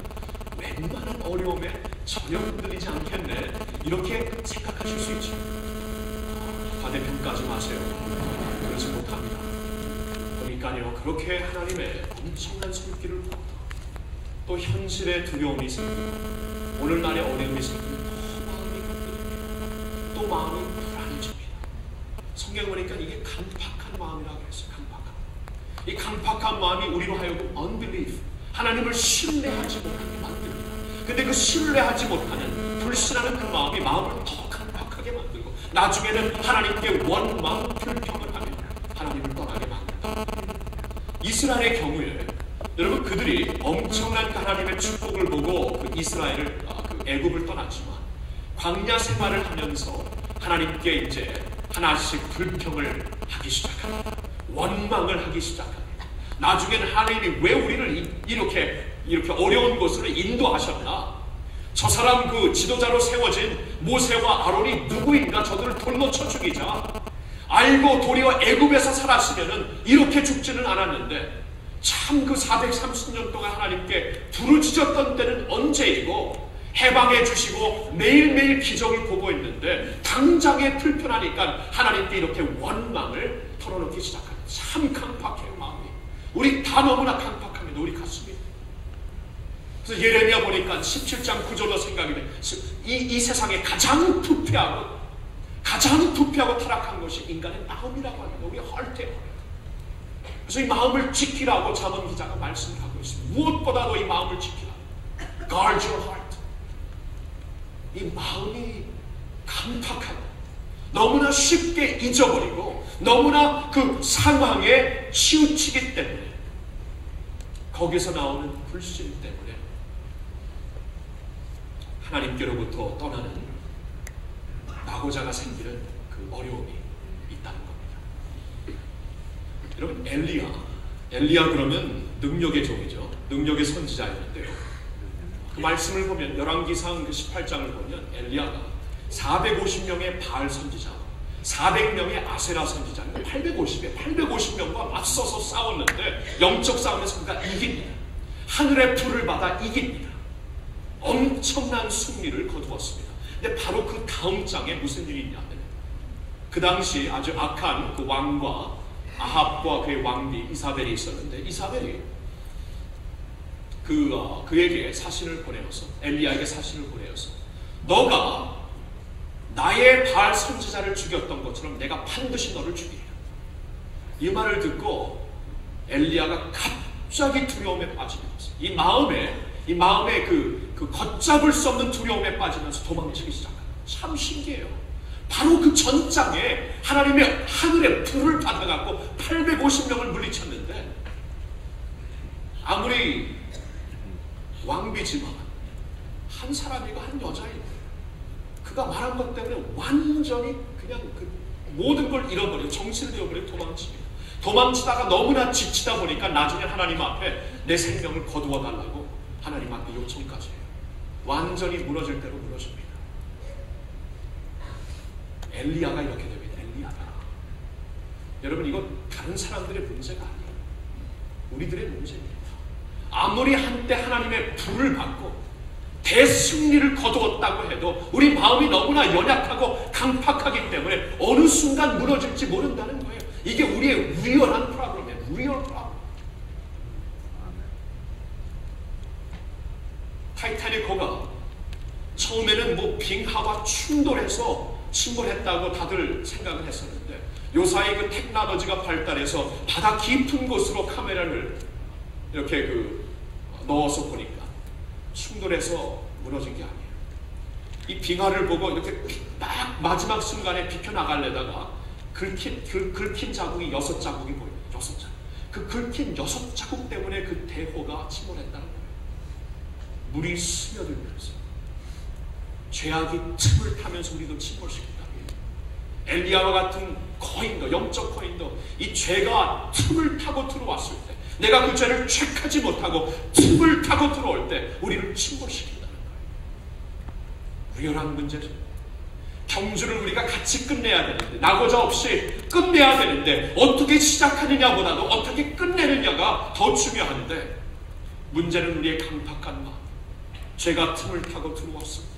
웬만한 어려움에 전혀 흔들리지 않겠네, 이렇게 생각하실 수 있죠. 과대평가하지 마세요. 그렇지 못합니다. 그러니까요, 그렇게 하나님의 엄청난 손길을 보고 또 현실의 두려움이 생기고 오늘날의 어려움이 생기면 더 마음이 흔들립니다. 또 마음이 불안해집니다. 성경 보니까 이게 강팍한 마음이라고 했어요. 강팍한. 이 강팍한 마음이 우리로 하여금 unbelief, 하나님을 신뢰하지 못하게 만듭니다. 근데 그 신뢰하지 못하는, 불신하는 그 마음이 마음을 더 강팍하게 만들고 나중에는 하나님께 원망, 불평을 하며 하나님을 떠나게 만든다. 이스라엘의 경우에 여러분, 그들이 엄청난 하나님의 축복을 보고 그 이스라엘을, 그 애굽을 떠났지만 광야 생활을 하면서 하나님께 이제 하나씩 불평을 하기 시작합니다. 원망을 하기 시작합니다. 나중에는 하나님이 왜 우리를 이렇게 어려운 곳으로 인도하셨나? 저 사람 그 지도자로 세워진 모세와 아론이 누구인가? 저들을 돌로 쳐 죽이자. 알고 도리어 애굽에서 살았으면은 이렇게 죽지는 않았는데, 참 그 430년 동안 하나님께 부르짖었던 때는 언제이고 해방해 주시고 매일매일 기적을 보고 있는데 당장에 불편하니까 하나님께 이렇게 원망을 털어놓기 시작합니다. 참 강팍해요, 마음이. 우리 다 너무나 강팍합니다, 우리 가슴이. 그래서 예레미야 보니까 17장 9절로 생각이 돼. 이 세상에 가장 부패하고 타락한 것이 인간의 마음이라고 합니다. 우리 헐때요. 그래서 이 마음을 지키라고 잠언 기자가 말씀을 하고 있습니다. 무엇보다도 이 마음을 지키라. Guard your heart. 이 마음이 강팍하고 너무나 쉽게 잊어버리고 너무나 그 상황에 치우치기 때문에, 거기서 나오는 불신 때문에 하나님께로부터 떠나는 낙오자가 생기는 그 어려움이 있다는 겁니다. 여러분, 엘리야 그러면 능력의 종이죠. 능력의 선지자였는데요. 그 말씀을 보면 열왕기상 그 18장을 보면 엘리야가 450명의 바알 선지자, 400명의 아세라 선지자, 850명과 맞서서 싸웠는데 영적 싸움에서 그가 이깁니다. 하늘의 불을 받아 이깁니다. 엄청난 승리를 거두었습니다. 근데 바로 그 다음 장에 무슨 일이 있냐면 그 당시 아주 악한 그 왕과 아합과 그의 왕비 이사벨이 있었는데 이사벨이 그에게 사신을 보내어서 엘리야에게 사신을 보내어서 너가 나의 바알 선지자를 죽였던 것처럼 내가 반드시 너를 죽이리라. 이 말을 듣고 엘리야가 갑자기 두려움에 빠지면서 이 마음에 그 걷잡을 수 없는 두려움에 빠지면서 도망치기 시작합니다. 참 신기해요. 바로 그 전장에 하나님의 하늘의 불을 받아갖고 850명을 물리쳤는데 아무리 왕비지만 한 사람이고 한 여자이고 그가 말한 것 때문에 완전히 그냥 그 모든 걸 잃어버리고 정신을 잃어버리고 도망칩니다. 도망치다가 너무나 지치다 보니까 나중에 하나님 앞에 내 생명을 거두어 달라고 하나님 앞에 요청까지 해요. 완전히 무너질 대로 무너집니다. 엘리야가 이렇게 됩니다. 엘리야가. 여러분 이건 다른 사람들의 문제가 아니에요. 우리들의 문제입니다. 아무리 한때 하나님의 불을 받고 대승리를 거두었다고 해도 우리 마음이 너무나 연약하고 강팍하기 때문에 어느 순간 무너질지 모른다는 거예요. 이게 우리의 리얼한 프로블럼이에요. 리얼 프로블럼. 타이타닉호가 처음에는 뭐 빙하와 충돌해서 침몰했다고 다들 생각을 했었는데 요사이 그 테크놀로지가 발달해서 바다 깊은 곳으로 카메라를 이렇게 넣어서 보니까 충돌해서 무너진 게 아니에요. 이 빙하를 보고 이렇게 딱 마지막 순간에 비켜나가려다가 긁힌 자국이 6자국이 보여요. 6자국. 그 긁힌 6자국 때문에 그 대호가 침몰했다는 거예요. 물이 스며들면서 죄악이 틈을 타면서 우리도 침몰시킨다. 엘리야와 같은 거인도, 영적 거인도 이 죄가 틈을 타고 들어왔을 때 내가 그 죄를 죄하지 못하고 틈을 타고 들어올 때 우리를 침몰시킨다는 거예요. 리얼한 문제죠. 경주를 우리가 같이 끝내야 되는데 낙오자 없이 끝내야 되는데 어떻게 시작하느냐보다도 어떻게 끝내느냐가 더 중요한데 문제는 우리의 강팍한 마음. 죄가 틈을 타고 들어왔을 때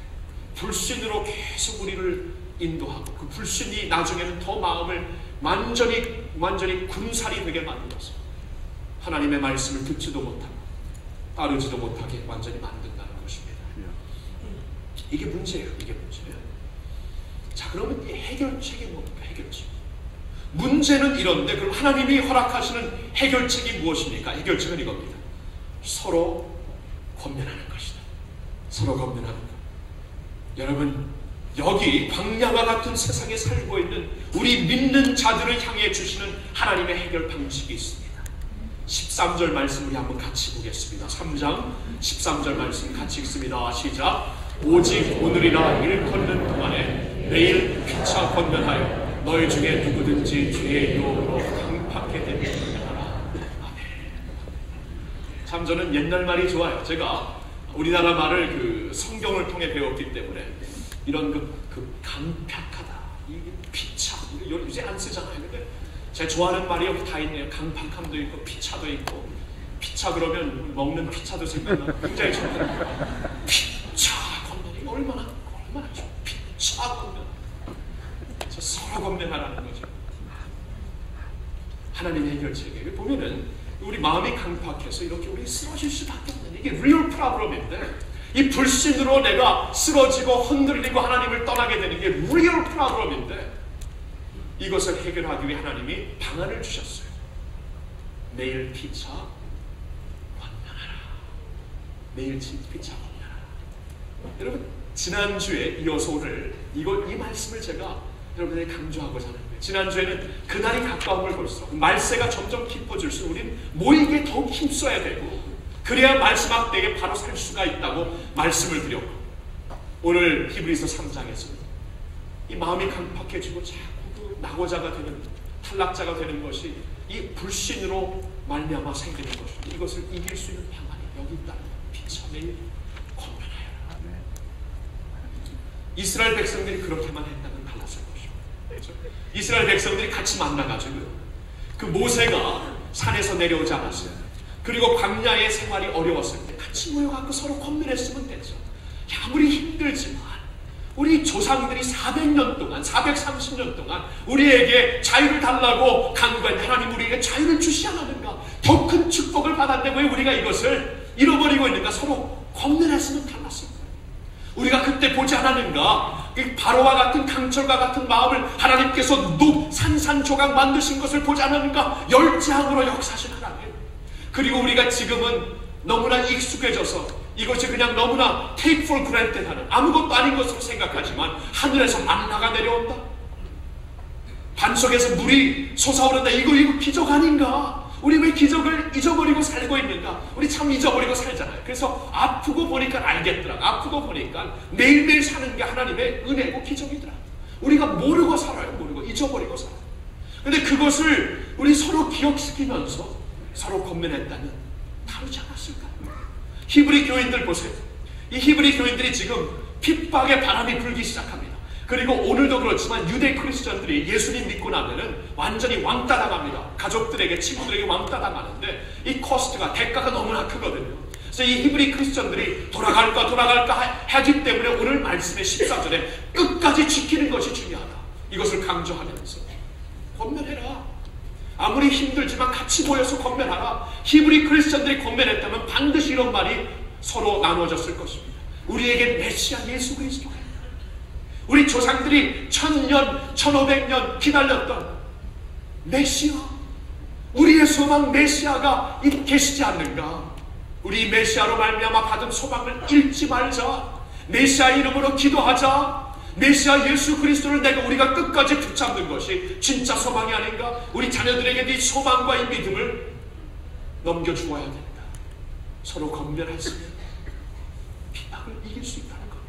불신으로 계속 우리를 인도하고 그 불신이 나중에는 더 마음을 완전히 군살이 되게 만들어서 하나님의 말씀을 듣지도 못하고 따르지도 못하게 완전히 만든다는 것입니다. 이게 문제예요. 이게 문제예요. 자, 그러면 이 해결책이 뭡니까? 해결책. 문제는 이런데 그럼 하나님이 허락하시는 해결책이 무엇입니까? 해결책은 이겁니다. 서로 권면하는 것이다. 서로 권면하는 것. 여러분, 여기 광야와 같은 세상에 살고 있는 우리 믿는 자들을 향해 주시는 하나님의 해결 방식이 있습니다. 13절 말씀 우리 한번 같이 보겠습니다. 3장 13절 말씀 같이 읽습니다. 시작. 오직 오늘이나 일컫는 동안에 내일 피차 권면하여 너희 중에 누구든지 죄의 유혹으로 강팍하게 되면 하라. 아멘. 참 저는 옛날 말이 좋아요. 제가 우리나라 말을 그 성경을 통해 배웠기 때문에 이런 그 강팍하다, 이 피차, 요새 안 쓰잖아요. 근데 제가 좋아하는 말이 여기 다 있네요. 강팍함도 있고 피차도 있고. 피차 그러면 먹는 피차도 생각나고 굉장히 좋아요. 피차 권면이 얼마나 좋아. 피차 권면. 서로 권면하라는 거죠. 하나님의 해결책에 보면은 우리 마음이 강팍해서 이렇게 우리 쓰러질 수밖에 없는 이게 리얼 프로블럼인데 이 불신으로 내가 쓰러지고 흔들리고 하나님을 떠나게 되는 게 리얼 프로블럼인데 이것을 해결하기 위해 하나님이 방안을 주셨어요. 내일 피차 권면하라. 내일 피차 권면하라. 여러분 지난주에 이어서 오늘 이 말씀을 제가 여러분에게 강조하고자 하는 거예요. 지난주에는 그날이 가까움을 볼수록 말세가 점점 깊어질수록 우리는 모이게 더욱 힘써야 되고 그래야 말씀 앞대에 바로 살 수가 있다고 말씀을 드렸고 오늘 히브리서 3장에서는 이 마음이 강팍해지고 자꾸 그 낙오자가 되는 탈락자가 되는 것이 이 불신으로 말미암아 생기는 것인데 이것을 이길 수 있는 방안이 여기 있다는 거예요. 피차 매일 권면하여라. 이스라엘 백성들이 그렇게만 했다면 달랐을 것이고 이스라엘 백성들이 같이 만나가지고 그 모세가 산에서 내려오지 않았어요. 그리고 광야의 생활이 어려웠을 때 같이 모여갖고 서로 권면했으면 됐죠. 조상들이 400년 동안, 430년 동안 우리에게 자유를 달라고 간구했는데 하나님 우리에게 자유를 주시 않았는가? 더 큰 축복을 받았는데 왜 우리가 이것을 잃어버리고 있는가? 서로 권면했으면 달랐을 거예요. 우리가 그때 보지 않았는가? 바로와 같은 강철과 같은 마음을 하나님께서 산산조각 만드신 것을 보지 않았는가? 열재앙으로 역사하신 하나님. 그리고 우리가 지금은 너무나 익숙해져서 이것이 그냥 너무나 take for granted 하는, 아무것도 아닌 것으로 생각하지만 하늘에서 만나가 내려온다, 반석에서 물이 솟아오른다, 이거 기적 아닌가? 우리 왜 기적을 잊어버리고 살고 있는가? 우리 참 잊어버리고 살잖아요. 그래서 아프고 보니까 알겠더라. 아프고 보니까 매일매일 사는 게 하나님의 은혜고 기적이더라. 우리가 모르고 살아요. 모르고 잊어버리고 살아요. 근데 그것을 우리 서로 기억시키면서 서로 권면했다면 다르지 않았을까요? 히브리 교인들 보세요. 이 히브리 교인들이 지금 핍박의 바람이 불기 시작합니다. 그리고 오늘도 그렇지만 유대 크리스천들이 예수님 믿고 나면은 완전히 왕따 당합니다. 가족들에게, 친구들에게 왕따 당하는데 이 코스트가, 대가가 너무나 크거든요. 그래서 이 히브리 크리스천들이 돌아갈까 하기 때문에 오늘 말씀의 14절에 끝까지 지키는 것이 중요하다, 이것을 강조하면서 권면해라. 아무리 힘들지만 같이 모여서 권면하라. 히브리 크리스천들이 권면했다면 반드시 이런 말이 서로 나눠졌을 것입니다. 우리에게 메시아 예수 그리스도가, 우리 조상들이 1000년, 1500년 기다렸던 메시아, 우리의 소망 메시아가 계시지 않는가? 우리 메시아로 말미암아 받은 소망을 잃지 말자. 메시아 이름으로 기도하자. 메시아 예수 그리스도를 우리가 끝까지 붙잡는 것이 진짜 소망이 아닌가? 우리 자녀들에게 이 소망과 이 믿음을 넘겨주어야 된다. 서로 건면했으면 핍박을 이길 수 있다는 겁니다.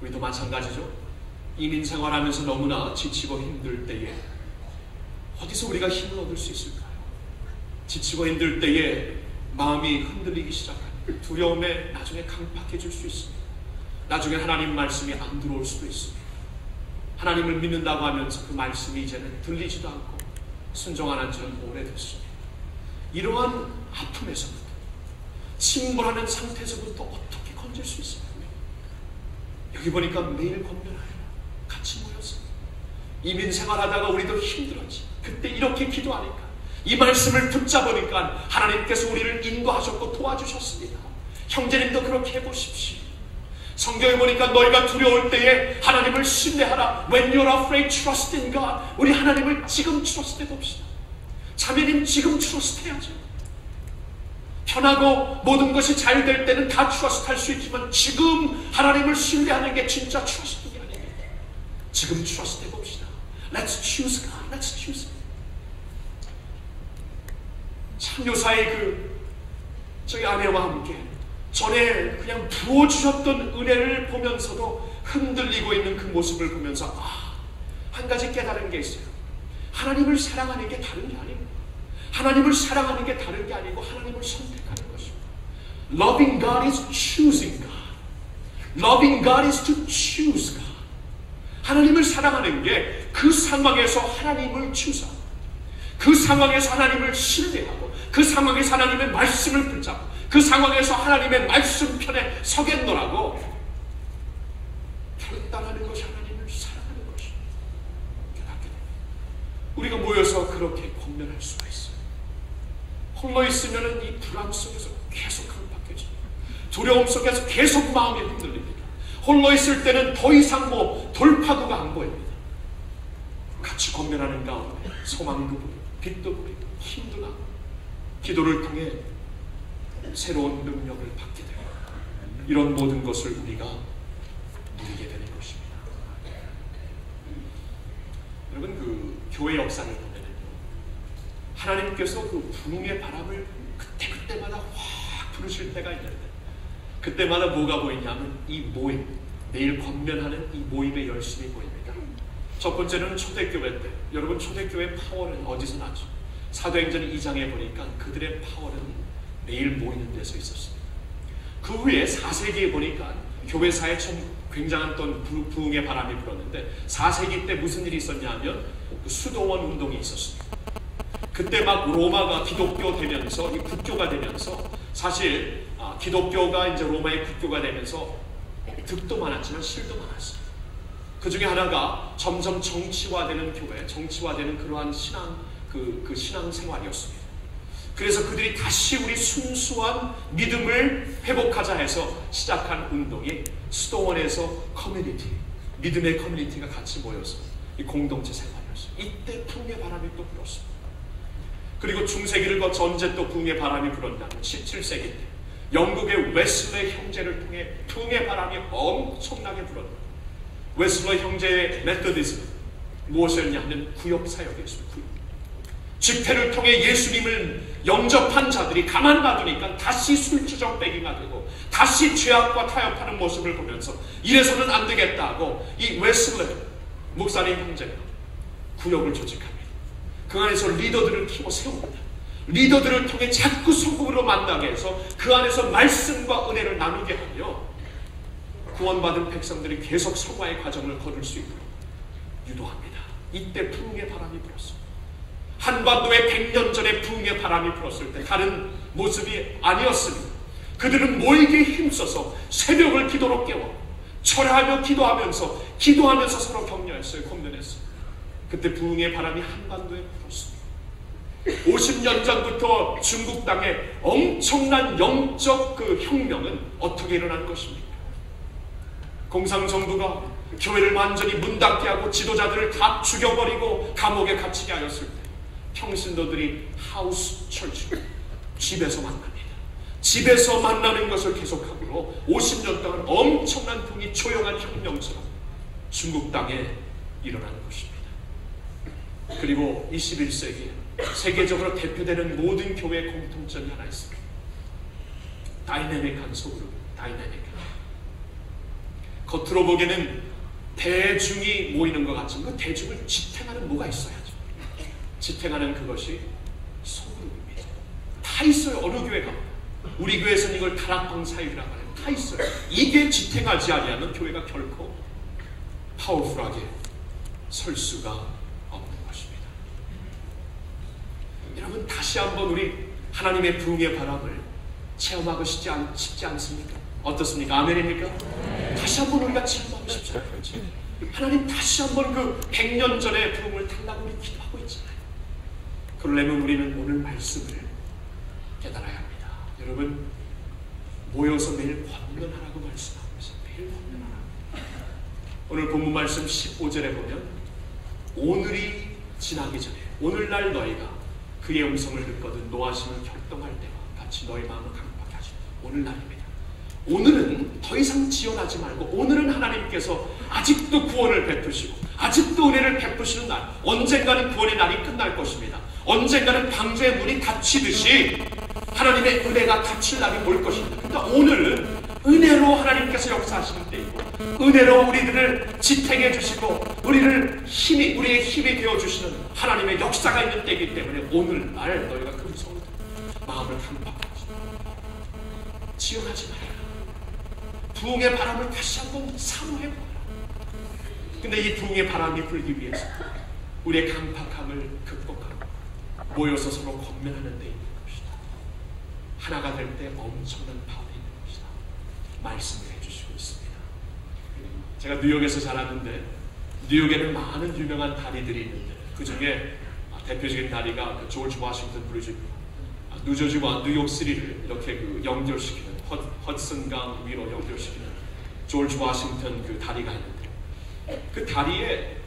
우리도 마찬가지죠. 이민 생활하면서 너무나 지치고 힘들 때에 어디서 우리가 힘을 얻을 수 있을까요? 지치고 힘들 때에 마음이 흔들리기 시작합니다. 두려움에 나중에 강팍해질 수 있습니다. 나중에 하나님 말씀이 안 들어올 수도 있습니다. 하나님을 믿는다고 하면서 그 말씀이 이제는 들리지도 않고 순종 안 한 지는 오래됐습니다. 이러한 아픔에서부터, 침몰하는 상태에서부터 어떻게 건질 수 있습니까? 여기 보니까 매일 권면하여 같이 모여서 이민 생활하다가 우리도 힘들었지. 그때 이렇게 기도하니까, 이 말씀을 붙잡으니까 하나님께서 우리를 인도하셨고 도와주셨습니다. 형제님도 그렇게 해보십시오. 성경에 보니까 너희가 두려울 때에 하나님을 신뢰하라. When you're afraid, trust in God. 우리 하나님을 지금 트러스트 해봅시다. 자매님 지금 트러스트 해야죠. 편하고 모든 것이 잘 될 때는 다 트러스트 할 수 있지만 지금 하나님을 신뢰하는 게 진짜 트러스트가 아닙니다. 지금 트러스트 해봅시다. Let's choose God. Let's choose God. 참요사의 저희 아내와 함께 전에 그냥 부어주셨던 은혜를 보면서도 흔들리고 있는 그 모습을 보면서 한 가지 깨달은 게 있어요. 하나님을 사랑하는 게 다른 게 아니고, 하나님을 사랑하는 게 다른 게 아니고 하나님을 선택하는 것입니다. Loving God is choosing God. Loving God is to choose God. 하나님을 사랑하는 게 그 상황에서 하나님을 추구하고, 그 상황에서 하나님을 신뢰하고, 그 상황에서 하나님의 말씀을 붙잡고, 그 상황에서 하나님의 말씀 편에 서겠노라고 결단하는 것이 하나님을 사랑하는 것이 깨닫게 됩니다. 우리가 모여서 그렇게 권면할 수가 있어요. 홀로 있으면 이 불안 속에서 계속 강박해집니다. 두려움 속에서 계속 마음이 흔들립니다. 홀로 있을 때는 더 이상 돌파구가 안 보입니다. 같이 권면하는 가운데 소망도 보이고 빛도 보이고 힘도 나고 기도를 통해 새로운 능력을 받게 되고, 이런 모든 것을 우리가 누리게 되는 것입니다. 여러분, 교회 역사를 보면요, 하나님께서 부흥의 바람을 그때마다 확 부르실 때가 있는데, 그때마다 뭐가 보이냐면 이 모임, 내일 권면하는 이 모임의 열심이 보입니다. 첫 번째는 초대교회 때, 여러분 초대교회 파워는 어디서 나죠? 사도행전 2장에 보니까 그들의 파워는 매일 모이는 데서 있었습니다. 그 후에 4세기에 보니까 교회사에 좀 굉장한 또 부흥의 바람이 불었는데, 4세기 때 무슨 일이 있었냐면 수도원 운동이 있었습니다. 그때 막 로마가 기독교 되면서, 이 국교가 되면서, 사실 기독교가 이제 로마의 국교가 되면서 득도 많았지만 실도 많았습니다. 그 중에 하나가 점점 정치화되는 교회, 정치화되는 그러한 신앙 생활이었습니다. 그래서 그들이 다시 우리 순수한 믿음을 회복하자 해서 시작한 운동이 수도원에서 커뮤니티, 믿음의 커뮤니티가 같이 모여서 이 공동체 생활이었어요. 이때 부흥의 바람이 또 불었습니다. 그리고 중세기를 거쳐 언제 또 부흥의 바람이 불었냐면 17세기 때 영국의 웨슬레 형제를 통해 부흥의 바람이 엄청나게 불었다. 웨슬레 형제의 메토디즘 무엇이었냐 하면 구역사역이었습니다. 집회를 통해 예수님을 영접한 자들이 가만 놔두니까 다시 술주정뱅이가 되고 다시 죄악과 타협하는 모습을 보면서 이래서는 안 되겠다 하고 이 웨슬레 목사님 형제가 구역을 조직합니다. 그 안에서 리더들을 키워 세웁니다. 리더들을 통해 자꾸 소금으로 만나게 해서 그 안에서 말씀과 은혜를 나누게 하며 구원받은 백성들이 계속 성화의 과정을 걸을 수 있도록 유도합니다. 이때 부흥의 바람이 불었습니다. 한반도에 100년 전에 부흥의 바람이 불었을 때 다른 모습이 아니었습니다. 그들은 모이기에 힘써서 새벽을 기도로 깨워 철회하며 기도하면서 서로 격려했어요. 공면했어요. 그때 부흥의 바람이 한반도에 불었습니다. 50년 전부터 중국 땅에 엄청난 영적 그 혁명은 어떻게 일어난 것입니까? 공산정부가 교회를 완전히 문 닫게 하고 지도자들을 다 죽여버리고 감옥에 갇히게 하였을 때 평신도들이 하우스 철치, 집에서 만납니다. 집에서 만나는 것을 계속하므로 50년 동안 엄청난 부흥이 조용한 혁명처럼 중국 땅에 일어나는 것입니다. 그리고 21세기 세계적으로 대표되는 모든 교회의 공통점이 하나 있습니다. 다이내믹한 소그룹, 다이내믹한. 겉으로 보기에는 대중이 모이는 것 같지만 그 대중을 지탱하는 뭐가 있어야죠. 지탱하는 그것이 소그룹입니다. 다 있어요. 어느 교회가. 우리 교회에서는 이걸 다락방 사역이라고 하는 다 있어요. 이게 지탱하지 아니하면 교회가 결코 파워풀하게 설 수가 없는 것입니다. 여러분 다시 한번 우리 하나님의 부흥의 바람을 체험하고 싶지 않습니까? 어떻습니까? 아멘입니까? 다시 한번 우리가 체험하고 싶지 않아요. 하나님 다시 한번 그 100년 전의 부흥을 달라고 우리 기도하고 있잖아요. 그러려면 우리는 오늘 말씀을 깨달아야 합니다. 여러분 모여서 매일 권면하라고 말씀하고 있어요. 매일 권면하라고. 오늘 본문 말씀 15절에 보면 오늘이 지나기 전에 오늘날 너희가 그의 음성을 듣거든 노하심을 격동할 때와 같이 너희 마음을 강박하게 하시고 오늘날입니다. 오늘은 더 이상 지연하지 말고 오늘은 하나님께서 아직도 구원을 베푸시고 아직도 은혜를 베푸시는 날, 언젠가는 구원의 날이 끝날 것입니다. 언젠가는 방주의 문이 닫히듯이 하나님의 은혜가 닫힐 날이 올 것입니다. 그러니까 오늘은 은혜로 하나님께서 역사하시는 때이고 은혜로 우리들을 지탱해 주시고 우리의 힘이 되어주시는 하나님의 역사가 있는 때이기 때문에 오늘날 너희가 그 음성을 듣고 마음을 강박하지 지연하지 말아라. 부흥의 바람을 다시 한번 사모해보라. 근데 이 부흥의 바람이 불기 위해서 우리의 강팍함을 극복하고 모여서 서로 권면하는 데 있는 것이다. 하나가 될 때 엄청난 파워가 있는 것이다. 말씀을 해주시고 있습니다. 제가 뉴욕에서 자랐는데 뉴욕에는 많은 유명한 다리들이 있는데 그 중에 대표적인 다리가 조지 워싱턴 브리지입니다. 뉴저지와 뉴욕시리를 이렇게 연결시키는 허드슨강 위로 연결시키는 조지 워싱턴 그 다리가 있는데 그 다리에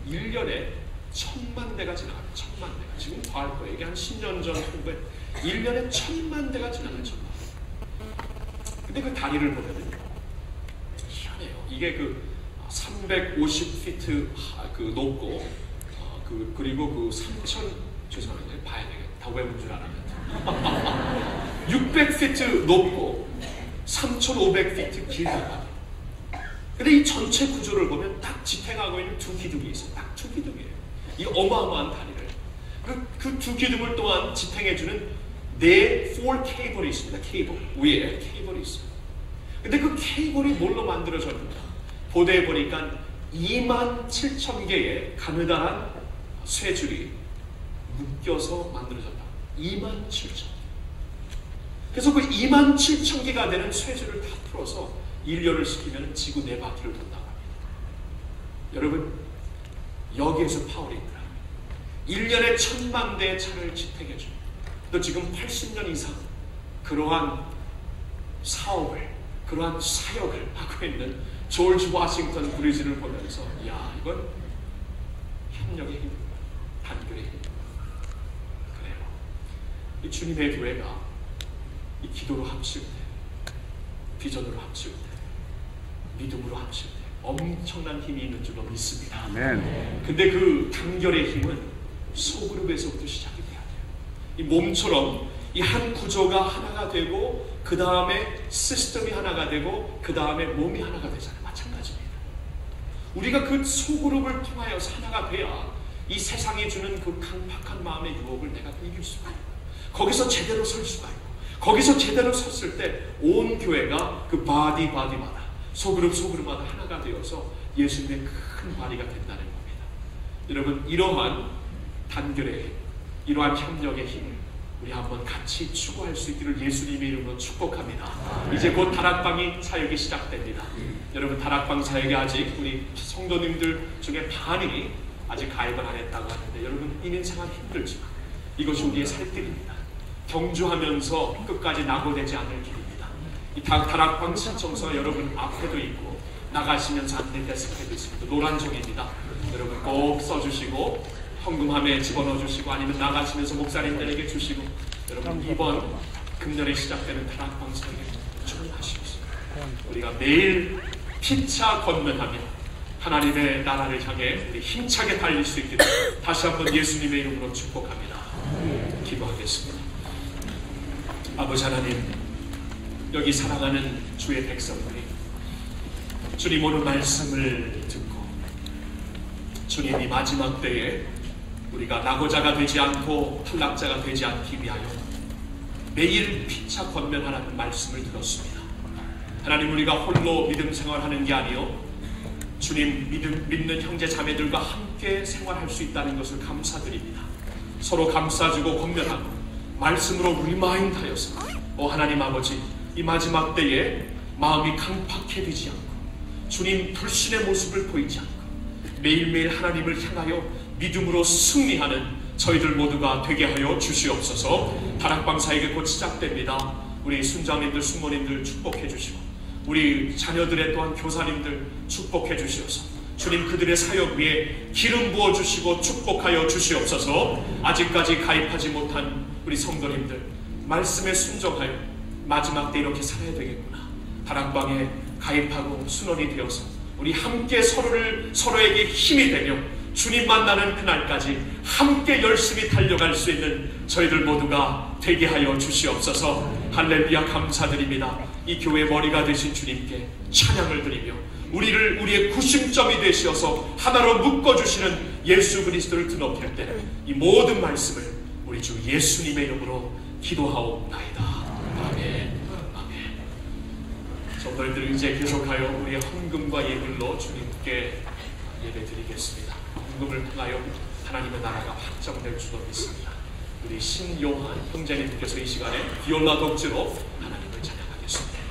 1년에 1000만 대가 지나가요. 1000만 대가. 지금 더 할 거예요. 이게 한 10년 전 정도에 1년에 1000만 대가 지나가요. 1000만. 근데 그 다리를 보면은 희한해요. 이게 그 350피트 높고 그리고 그 3000 죄송합니다. 봐야 되겠다. 다 외운 줄 알았는데 600피트 높고 3500피트 길다. 근데 이 전체 구조를 보면 딱 지탱하고 있는 두 기둥이 있어요. 딱 두 기둥이에요. 이 어마어마한 다리를. 그 두 기둥을 또한 지탱해주는 4 케이블이 있습니다. 케이블. 위에 케이블이 있어요. 근데 그 케이블이 뭘로 만들어졌는가? 보도에 보니까 27,000개의 가느다란 쇠줄이 묶여서 만들어졌다. 27,000개. 그래서 그 27,000개가 되는 쇠줄을 다 풀어서 1년을 시키면 지구 4바퀴를 돈다고 합니다. 여러분, 여기에서 파울이 있더라. 1년에 1000만 대의 차를 지탱해 줍니다. 또 지금 80년 이상 그러한 사업을, 그러한 사역을 하고 있는 조지 워싱턴 브리즈를 보면서, 야, 이건 협력의 힘, 단결의 힘. 그래요. 이 주님의 교회가 이 기도로 합칠 때, 비전으로 합칠 때, 믿음으로 합칠 때 엄청난 힘이 있는 줄로 믿습니다. 아멘. 근데 그 단결의 힘은 소그룹에서부터 시작이 돼야 돼요. 이 몸처럼 이 한 구조가 하나가 되고, 그 다음에 시스템이 하나가 되고, 그 다음에 몸이 하나가 되잖아요. 마찬가지입니다. 우리가 그 소그룹을 통하여서 하나가 돼야 이 세상이 주는 그 강팍한 마음의 유혹을 내가 이길 수가 있고, 거기서 제대로 설 수가 있고, 거기서 제대로 섰을 때 온 교회가 그 바디마다, 소그룹마다 하나가 되어서 예수님의 큰 바디가 된다는 겁니다. 여러분, 이러한 단결의 힘, 이러한 협력의 힘을 우리 한번 같이 추구할 수 있기를 예수님의 이름으로 축복합니다. 이제 곧 다락방이 사역이 시작됩니다. 여러분, 다락방 사역이 아직 우리 성도님들 중에 반이 아직 가입을 안 했다고 하는데, 여러분, 인생생활 힘들지만 이것이 우리의 살 길입니다. 경주하면서 끝까지 낙오되지 않을 길입니다. 이 다락방 신청서가 여러분 앞에도 있고 나가시면서 안내 데스크에도 있습니다. 노란 종입니다. 여러분 꼭 써주시고 헌금함에 집어넣어 주시고, 아니면 나가시면서 목사님들에게 주시고, 여러분 이번 금년에 시작되는 다락방 사역에 참여하시겠습니다. 우리가 매일 피차 건면하며 하나님의 나라를 향해 우리 힘차게 달릴 수 있기를 다시 한번 예수님의 이름으로 축복합니다. 기도하겠습니다. 아버지 하나님, 여기 사랑하는 주의 백성들이 주님 오늘 말씀을 듣고, 주님 이 마지막 때에 우리가 낙오자가 되지 않고 탈락자가 되지 않기 위하여 매일 피차 권면하라는 말씀을 들었습니다. 하나님, 우리가 홀로 믿음 생활하는 게 아니요, 주님 믿는 형제 자매들과 함께 생활할 수 있다는 것을 감사드립니다. 서로 감싸주고 권면하고 말씀으로 리마인드하여서, 하나님 아버지, 이 마지막 때에 마음이 강팍해지지 않고 주님 불신의 모습을 보이지 않고 매일매일 하나님을 향하여 믿음으로 승리하는 저희들 모두가 되게 하여 주시옵소서. 다락방 사역이 곧 시작됩니다. 우리 순장님들, 순모님들 축복해 주시고, 우리 자녀들의 또한 교사님들 축복해 주시옵소서. 주님 그들의 사역 위에 기름 부어 주시고 축복하여 주시옵소서. 아직까지 가입하지 못한 우리 성도님들, 말씀에 순종하여 마지막 때 이렇게 살아야 되겠구나, 다락방에 가입하고 순원이 되어서 우리 함께 서로에게 힘이 되며 주님 만나는 그날까지 함께 열심히 달려갈 수 있는 저희들 모두가 되게 하여 주시옵소서. 할렐루야, 감사드립니다. 이 교회 머리가 되신 주님께 찬양을 드리며 우리의 구심점이 되시어서 하나로 묶어주시는 예수 그리스도를 드높일 때 이 모든 말씀을 우리 주 예수님의 이름으로 기도하옵나이다. 아멘. 아멘. 성도님들, 이제 계속하여 우리의 헌금과 예물로 주님께 예배드리겠습니다. 헌금을 통하여 하나님의 나라가 확정될 줄로 믿습니다. 우리 신요한 형제님께서 이 시간에 비올라 독주로 하나님을 찬양하겠습니다.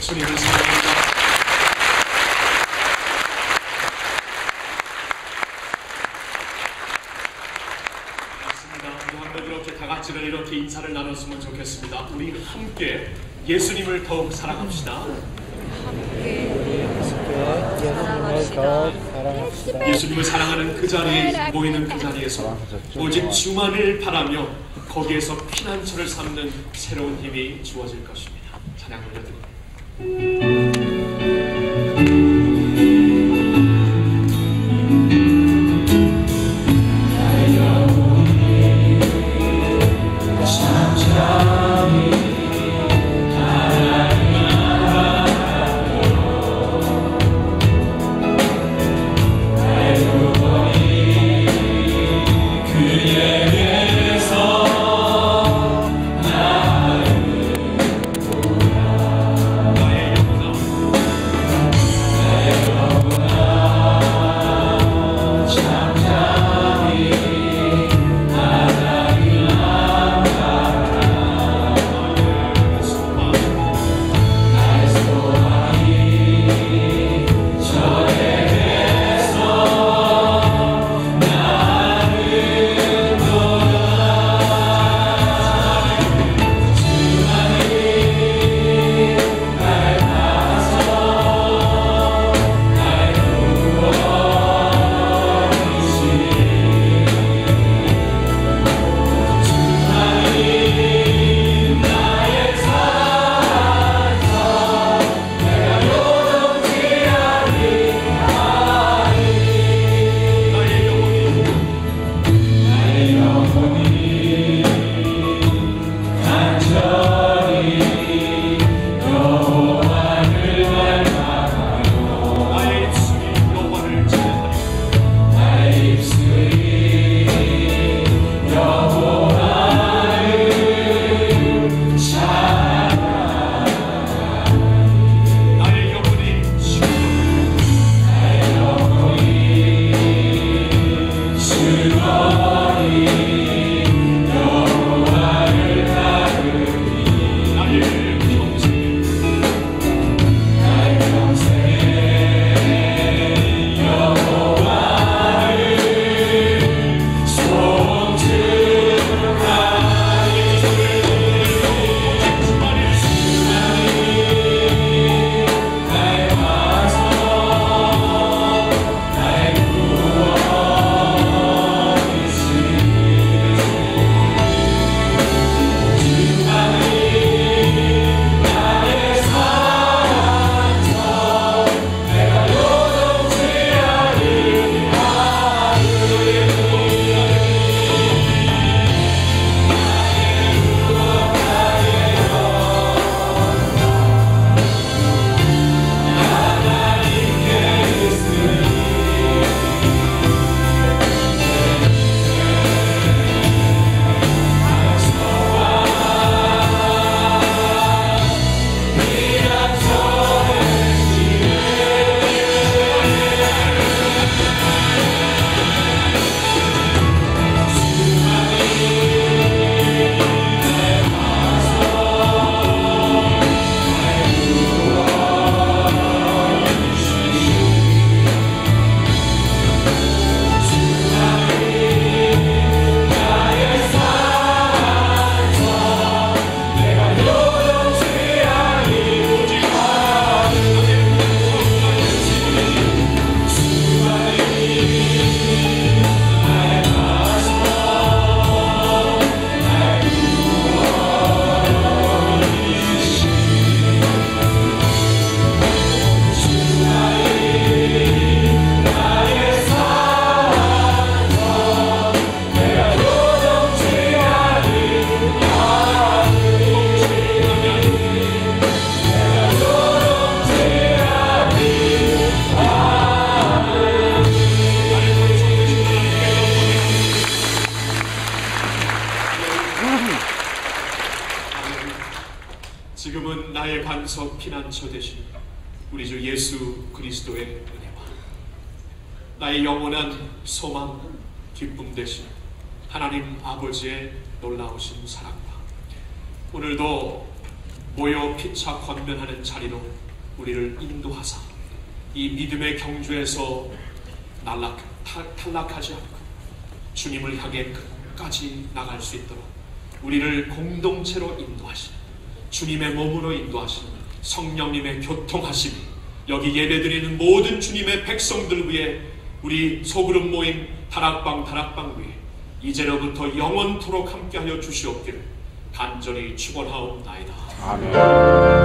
주님을 사랑합니다. 우리 한번 이렇게 다 같이 이렇게 인사를 나눴으면 좋겠습니다. 우리 함께 예수님을 더욱 사랑합시다. 예수님을 사랑하는 그 자리에 모이는 그 자리에서 오직 주만을 바라며 거기에서 피난처를 삼는 새로운 힘이 주어질 것입니다. 찬양 올려드립니다. 지금은 나의 반석 피난처 되신 우리 주 예수 그리스도의 은혜와 나의 영원한 소망 기쁨 되신 하나님 아버지의 놀라우신 사랑과 오늘도 모여 피차 권면하는 자리로 우리를 인도하사 이 믿음의 경주에서 탈락하지 않고 주님을 향해 끝까지 나갈 수 있도록 우리를 공동체로 인도하시는 주님의 몸으로 인도하시는 성령님의 교통하심이 여기 예배드리는 모든 주님의 백성들 위해 우리 소그룹 모임 다락방 위에 이제로부터 영원토록 함께하여 주시옵기를 간절히 축원하옵나이다. 아멘.